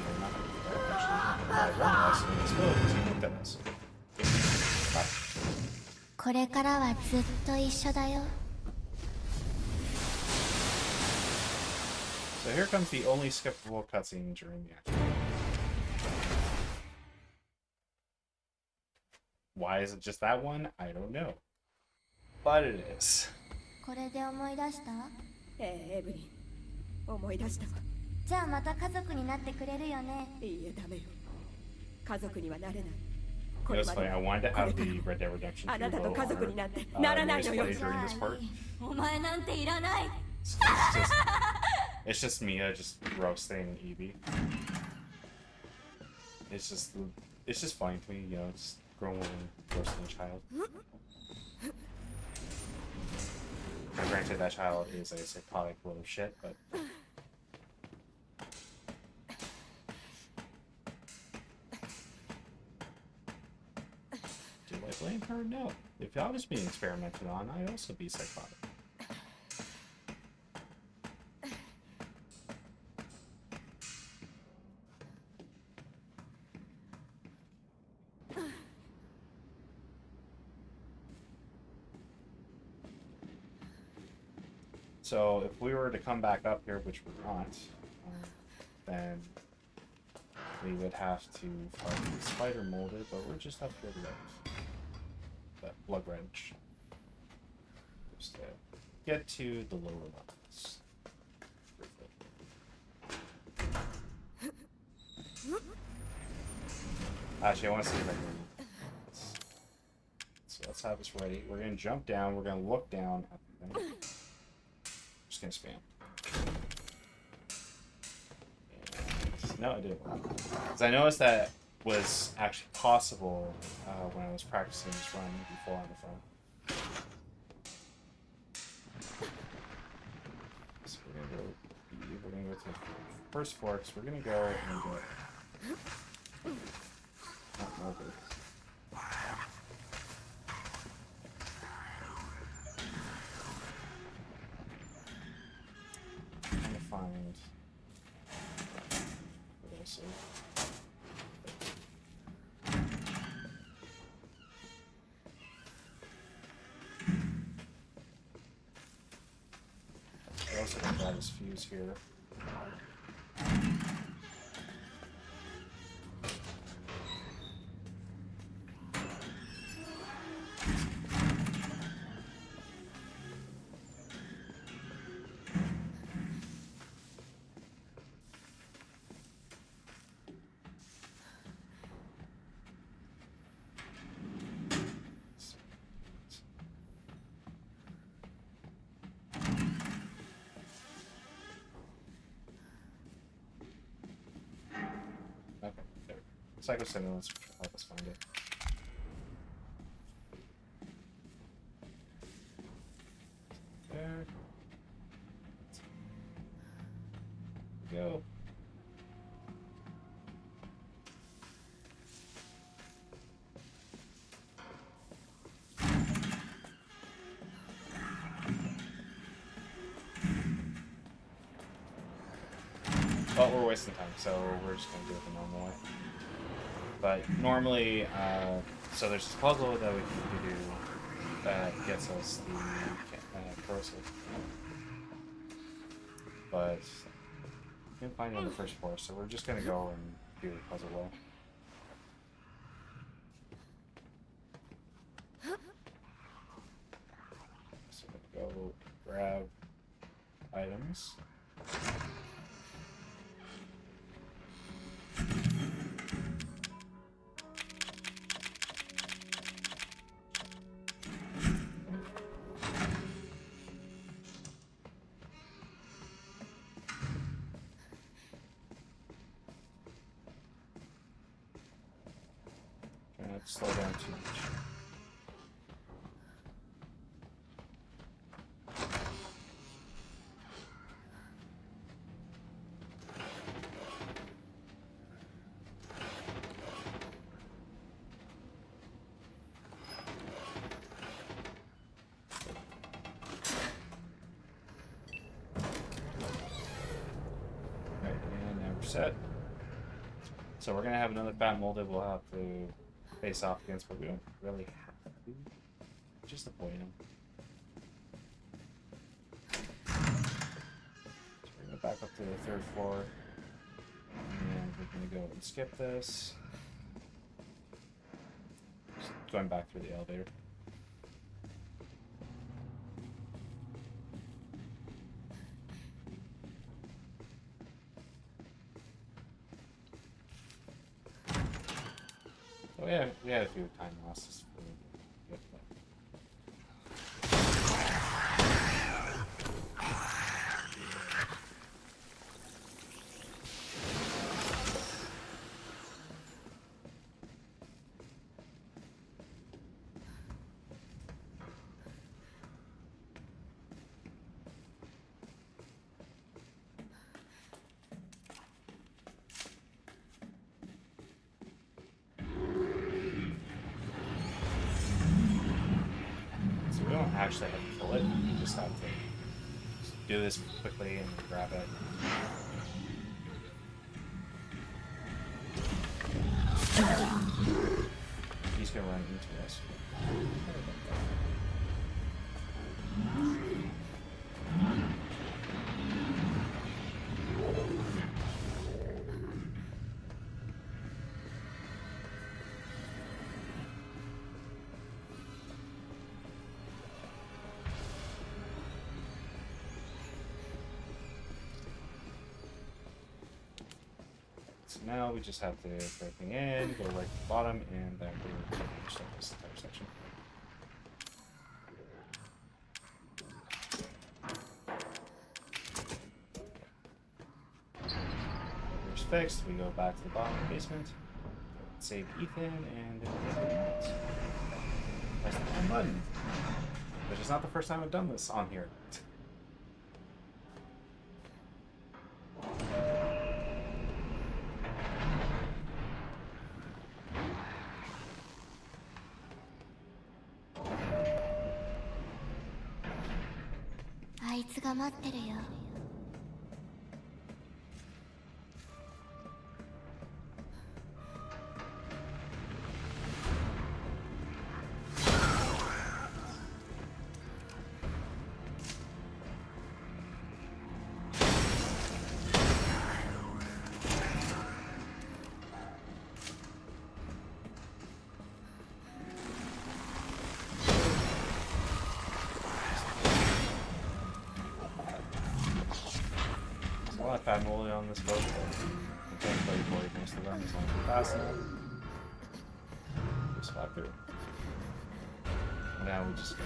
S2: We're not going to do that. Actually, we're not going to let's go because he looked at us. Bye.
S8: これからはずっと一緒だよ。
S2: So here comes the only skippable cutscene during the action. Why is it just that one? I don't know. But it is.
S8: これで思い出した？
S6: エブリン、思い出したわ。
S8: じゃあまた家族になってくれるよね。
S6: いいえ、ダメよ。家族にはなれない。
S2: It was funny. I wanted to have the Red Dead Redemption 2 logo during this part.
S8: お前なんていらない。
S2: So it's just Mia just roasting Evie. It's just funny to me, you know, just grown woman roasting a child. Now, granted, that child is a psychotic little shit, but. Do I blame her? No. If I was being experimented on, I'd also be psychotic. So if we were to come back up here, which we're not, then we would have to fight the spider molded, but we're just up here to that blood wrench. Just to get to the lower levels. Actually, I want to see if I can. So let's have this ready. We're gonna jump down. We're gonna look down at the thing. Just gonna spam. And no, I didn't. Because I noticed that was actually possible when I was practicing this run before on the phone. We're gonna go to the first floor because we're gonna go and get not molded. I'm trying to find what else. I also got that as fuse here. Okay, there. Psychostimulants help us find it. There. Go. But we're wasting time, so we're just gonna do it the normal way. But normally, so there's this puzzle that we can do that gets us the corrosive. But we can't find it on the first floor, so we're just gonna go and do the puzzle way. So go grab items. Try not to slow down too much. Right, and now we're set. So we're gonna have another fat molded we'll have to face off against, but we don't really have to. Just avoid him. So we're gonna back up to the third floor. And we're gonna go and skip this. Just going back through the elevator. Oh yeah, we had a few time losses. Actually have to kill it. You just have to do this quickly and grab it. He's gonna run into us. So now we just have to put everything in, go right to the bottom, and then we're finished up this entire section. Elevator's fixed, we go back to the bottom of the basement, save Ethan, and then we get the press the home button. Which is not the first time I've done this on here.
S8: が待ってるよ。
S2: There's a lot of family on this boat, but I can't play for most of them as long as we're fast enough. Just fly through. Now we just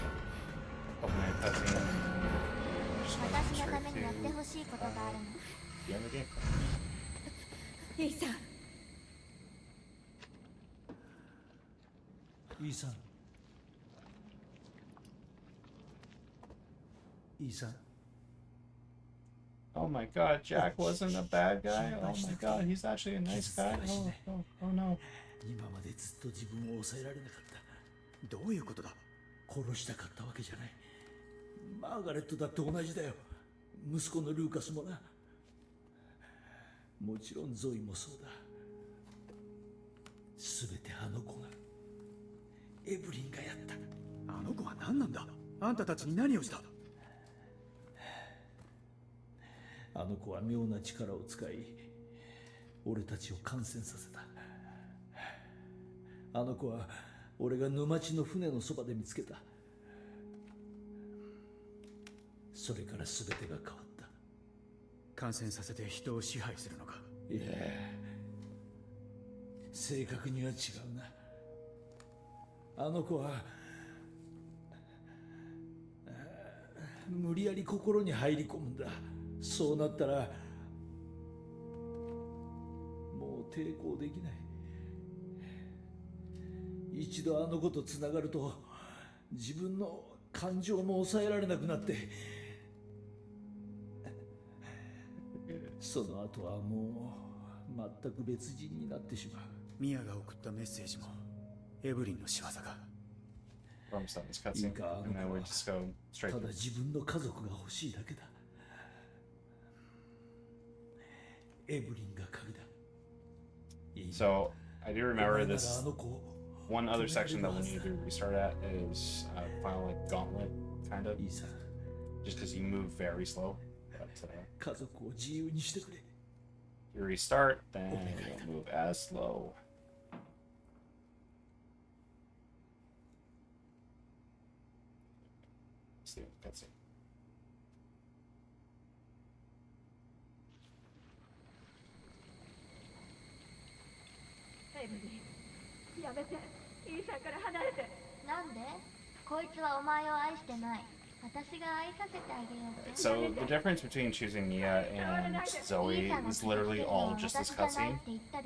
S2: open a cutscene and just go
S8: 私の
S2: straight
S8: ためにやって
S2: to
S8: ほしいことがあるの。
S2: the end of the game.
S6: イーサン、
S10: イーサン、イーサン、
S2: Oh my god, Jack wasn't a bad guy. Oh my god, he's actually a nice guy. Oh no.
S10: 今までずっと自分を抑えられなかった。
S4: どういうことだ？
S10: 殺したかったわけじゃない。マーガレットだって同じだよ。息子のルーカスもな。もちろんゾイもそうだ。すべてあの子が、エブリンがやった。
S4: あの子は何なんだ？あんたたちに何をした？
S10: あの子は妙な力を使い、俺たちを感染させた。あの子は俺が沼地の船のそばで見つけた。それから全てが変わった。
S4: 感染させて人を支配するのか？
S10: いや、正確には違うな。あの子は無理やり心に入り込むんだ。そうなったらもう抵抗できない。一度あの子とつながると自分の感情も抑えられなくなって、その後はもう全く別人になってしまう。
S4: ミアが送ったメッセージもエブリンの仕業か。
S2: From this cutscene, and then we just go straight
S10: た
S2: to
S10: だ自分の家族が欲しいだけだ。エブリンが鍵だ。
S2: So I do remember this. One other section that we need to restart at is final like gauntlet kind of. Just because you move very slow. But you restart, then you don't move as slow. Let's see, cutscene.
S3: Evelyn, やめて。イーサンから離れて。
S8: なんで？こいつはお前を愛してない。私が愛させてあげよう。
S2: So the difference between choosing Mia and Zoe is literally all just this cutscene,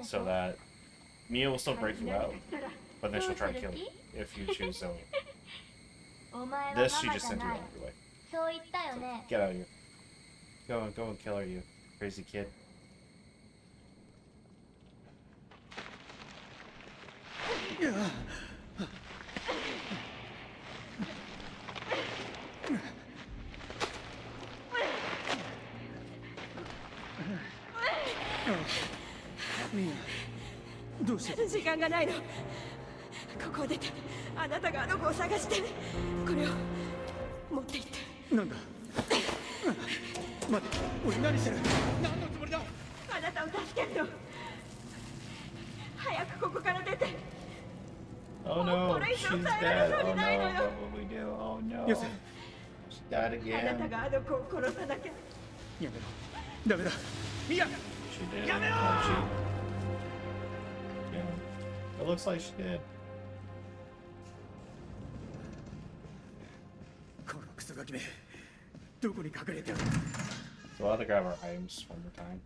S2: so that Mia will still break you out, but then she'll try to kill you if you choose Zoe. This she just sent you out of your way.
S8: そう言ったよね。
S2: Get out of here. Go and kill her, you crazy kid.
S4: Mia, どうして？
S6: 時間がないの。ここを出て、あなたがあの子を探して、これを持って行って。
S4: なんだ？待って、俺何してる？何のつもりだ？
S6: あなたを助けるの。早くここから出て。
S2: Oh no, she's dead. Oh no, what will we do? Oh no.
S4: Yes.
S2: She died
S6: あなた
S2: again.
S6: があの子を殺さなきゃ。
S4: やめろ。ダメだ。Mia!
S2: She did.
S4: Yeah.
S2: It looks like she did.
S4: このクソガキめ、どこに隠れてる？
S2: So we'll have to grab our items one more time.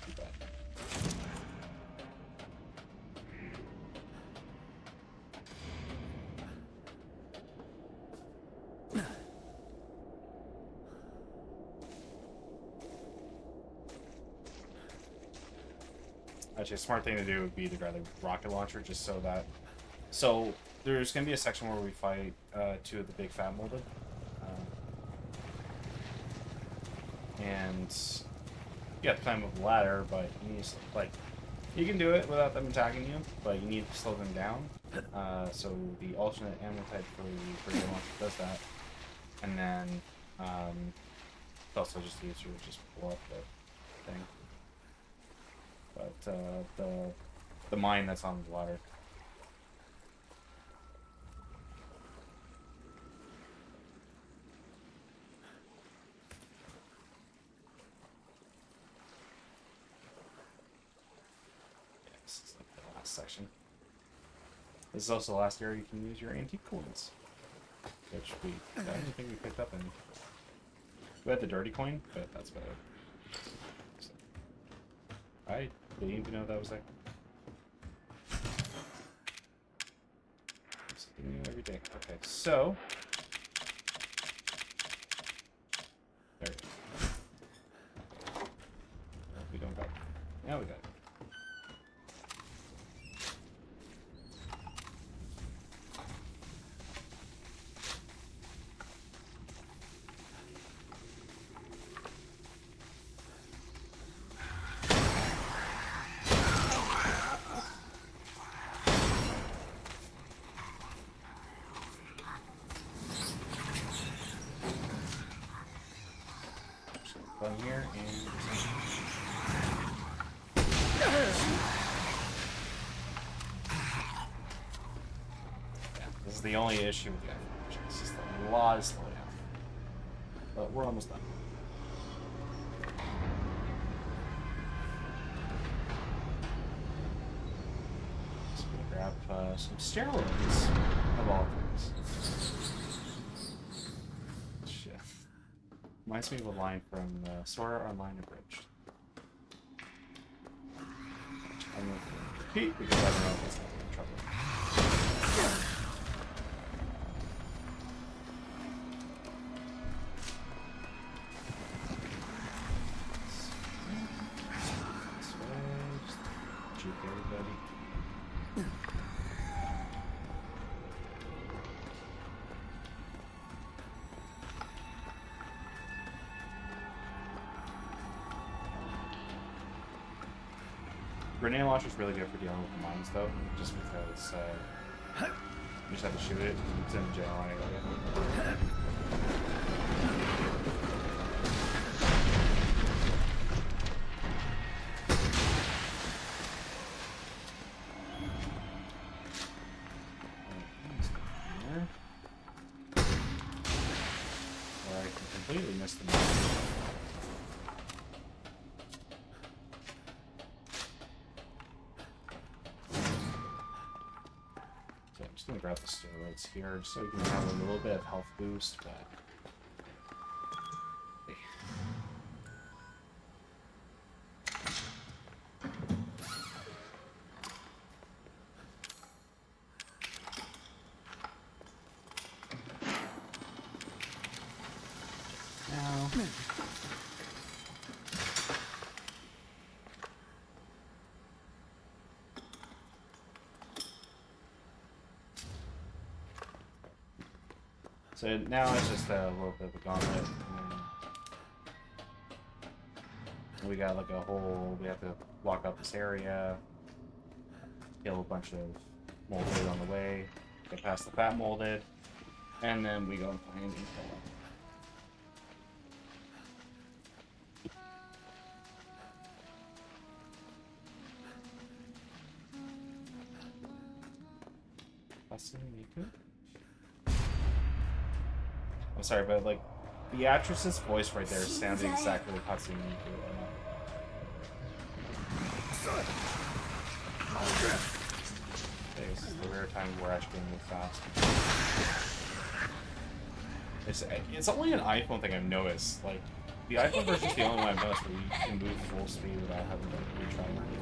S2: Too bad. Actually, a smart thing to do would be to grab the rocket launcher, just so that... So, there's gonna be a section where we fight two of the big fat molded. And you have to climb up the ladder, but you need to, like, you can do it without them attacking you, but you need to slow them down. So the alternate ammo type for the launcher does that. And then it's also just easier to just blow up the thing. But the mine that's on the ladder. Section. This is also the last area you can use your antique coins, which I don't think we picked up any. We had the dirty coin, but that's about it. So, I didn't even know that was there. Something new every day. Okay, so there we go. We don't got it. Now we got it. Here and yeah, this is the only issue with the iPhone. It's just a lot of slowdown, but we're almost done. Just gonna grab some steroids of all things. Reminds me of a line from Sword Art Online Abridged. I'm going to repeat because I don't know if it's going to be in trouble. This way, just juke everybody. Grenade launcher is really good for dealing with the mines, though, just because you just have to shoot it. It's in the general area. Or I can completely miss the mine. I'm just gonna grab the steroids here just so you can have a little bit of health boost, but now so now it's just a little bit of a gauntlet. And we got like a whole, we have to walk up this area, kill a bunch of molded on the way, get past the fat molded, and then we go and find and kill them. I'm sorry, but like the actress's voice right there sounds exactly like Hatsune Miku. This is the rare time where I actually move fast. It's only an iPhone thing I've noticed. Like the iPhone version's the only one I've noticed where you can move full speed without having to retry everything.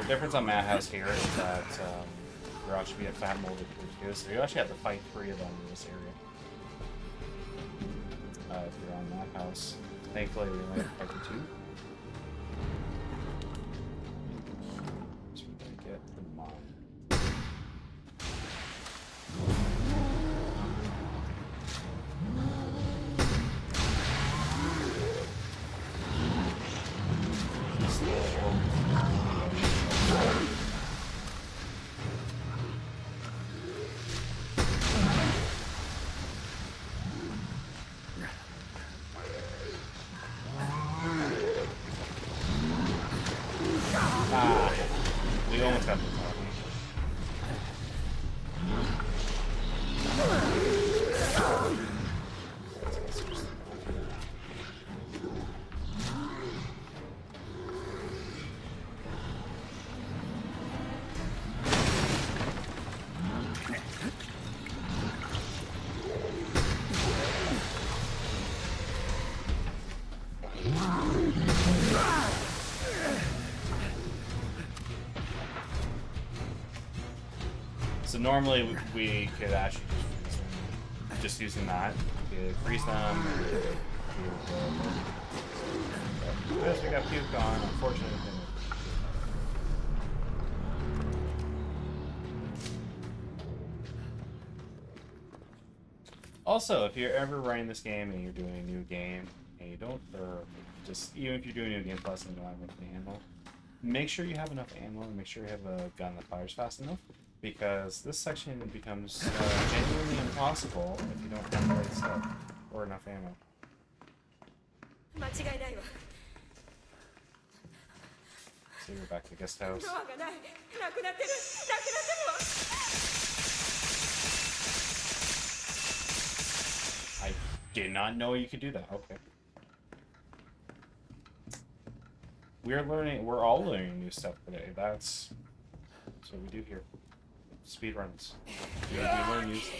S2: The difference on Madhouse here is that there actually be a fat molded crew too, so you actually have to fight 3 of them in this area. If you're on Madhouse. Thankfully, we only have to fight the 2. So we're gonna get the mom. We almost got the top. So normally we could actually just freeze them. Just using that, we could freeze them. Because we got puke on, unfortunately. Also, if you're ever running this game and you're doing a new game and you don't, or just even if you're doing a new game plus and you don't have enough ammo, make sure you have enough ammo and make sure you have a gun that fires fast enough. Because this section becomes genuinely impossible if you don't have the right stuff or enough ammo. So we're back to the guest house. I did not know you could do that. Okay. We're all learning new stuff today. That's what we do here. Speed runs. We learn new stuff.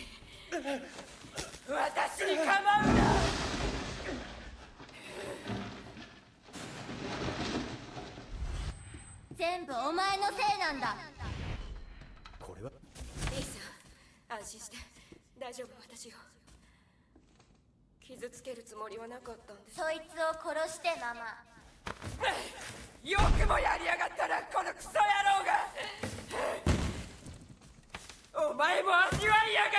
S7: 私に構うな。
S8: 全部お前のせいなんだ。
S10: これは
S7: リーさん、安心して。大丈夫、私よ。傷つけるつもりはなかったんです。
S8: そいつを殺してママ。
S7: よくもやりやがったな、このクソ野郎が。お前も味わいやがれ。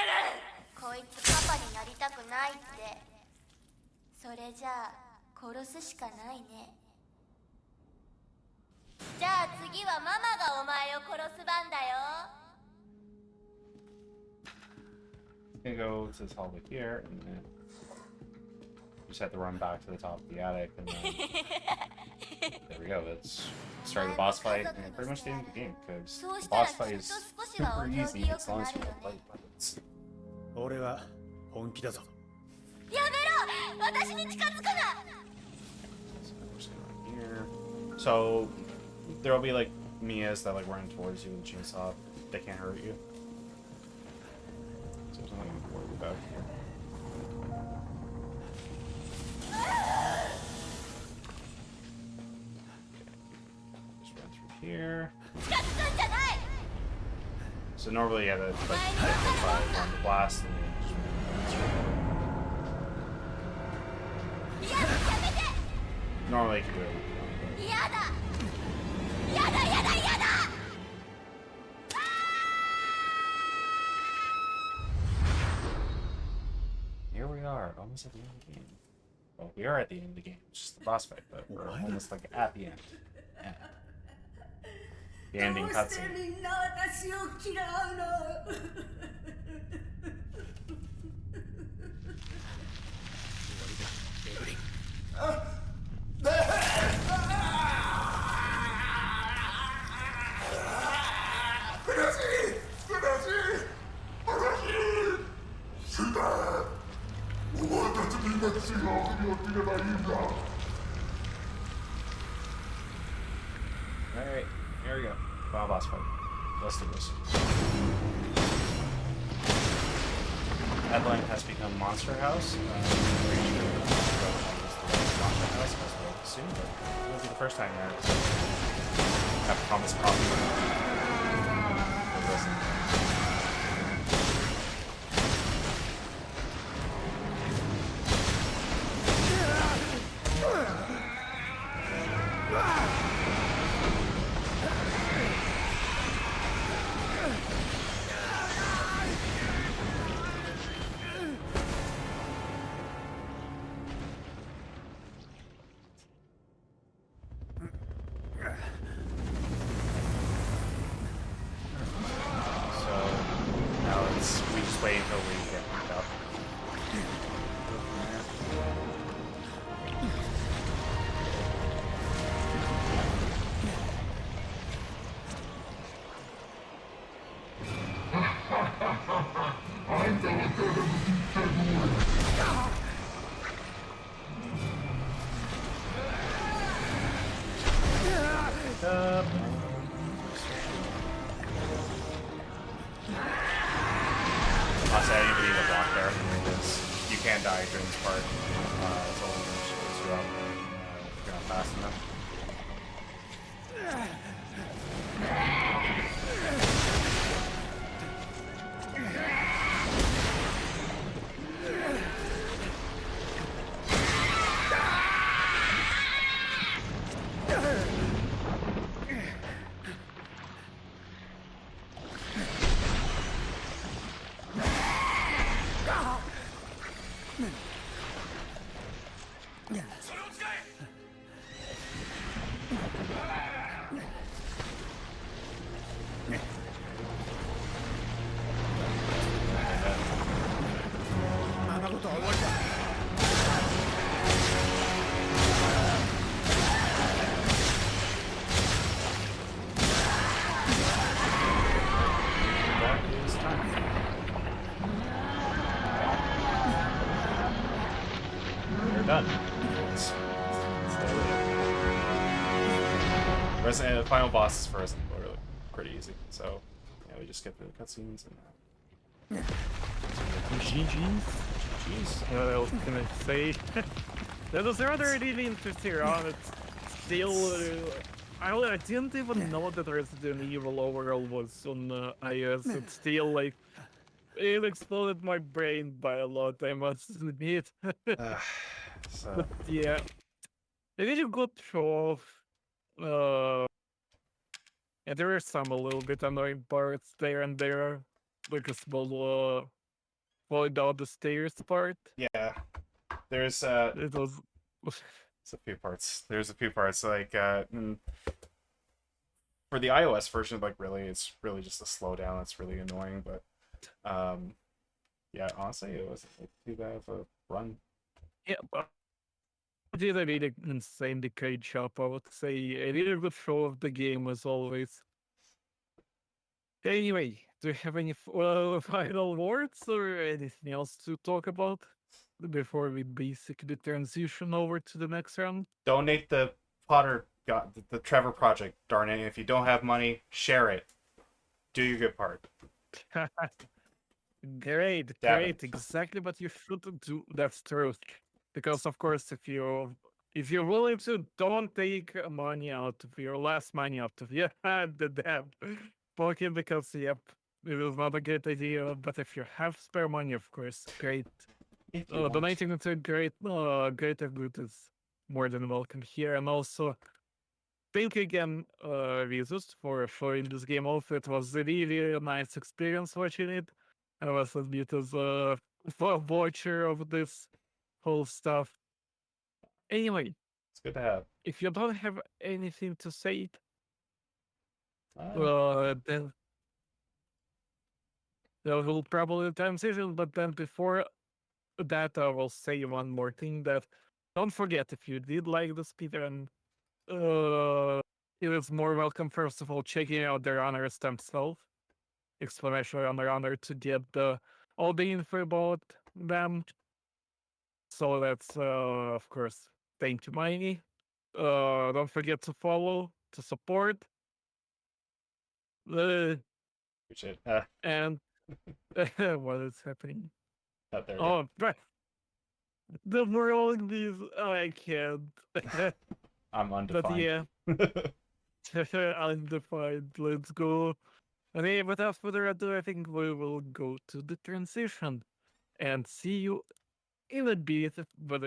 S8: こいつパパになりたくないって。それじゃあ殺すしかないね。じゃあ次はママがお前を殺す番だよ。
S2: Gonna go to this hallway here, and then you just have to run back to the top of the attic, and then there we go. That's start the boss fight, and pretty much the end of the game, because the boss fight is super easy as long as you have the right buttons.
S4: 俺は本気だぞ。
S8: やめろ！私に近づくな！
S2: So there will be like Mias that like run towards you with a chainsaw. They can't hurt you. So there's nothing to worry about here. Just run through here. So normally you have to like on the blast and then just normally you can do it. Here we are, almost at the end of the game. Well, we are at the end of the game. It's just the boss fight, but we're almost like at the end. Yeah. The ending cutscene. Alright, here we go. Final boss fight. Let's do this. Headline has become Monster House. Monster House, soon, but it won't be the first time there. Have promise copy. We just wait until we get picked up. Honestly, I didn't even need a block there because you can't die during this part. It's only when she goes you up if you're not fast enough. Done. The final bosses for Resident Evil are really pretty easy, so yeah, we just skip the cutscenes and
S1: GG's. What else can I say? That was rather really interesting round. It's still, I didn't even know that Resident Evil overall was on iOS. It's still like it exploded my brain by a lot, I must admit. But yeah, they did a good show of, yeah, there are some a little bit annoying parts there and there, like a small falling down the stairs part.
S2: yeah, there's
S1: It was.
S2: It's a few parts. There's a few parts like for the iOS version, like it's really just a slowdown. It's really annoying, but yeah, honestly, it wasn't too bad of a run.
S1: Yeah, but I did a really insane decade job, I would say. A really good show of the game as always. Anyway, do you have any final words or anything else to talk about before we basically transition over to the next round?
S2: Donate the the Trevor Project, darn it. If you don't have money, share it. Do your good part.
S1: Great, exactly what you should do. That's true. Because of course, if you're willing to, don't take money out of your last money out of your the damn pocket, because yep, it is not a good idea. But if you have spare money, of course, great. Donating into great good is more than welcome here. And also, thank you again, Wheezus, for showing this game off. It was really a nice experience watching it. I was admit as a watcher of this whole stuff. Anyway,
S2: it's good to have.
S1: If you don't have anything to say, then we'll probably transition. But then before that, I will say one more thing: that don't forget, if you did like the speedrun, it is more welcome. First of all, checking out the runners themselves. Exclamation runner to get all the info about them. So that's of course, thank you, Miney. Don't forget to follow, to support.
S2: Appreciate it.
S1: And what is happening?
S2: There
S1: oh, right. The rolling these. Oh, I can't.
S2: I'm undefined.
S1: But yeah. Undefined. Let's go. Okay, without further ado, I think we will go to the transition and see you in a bit. But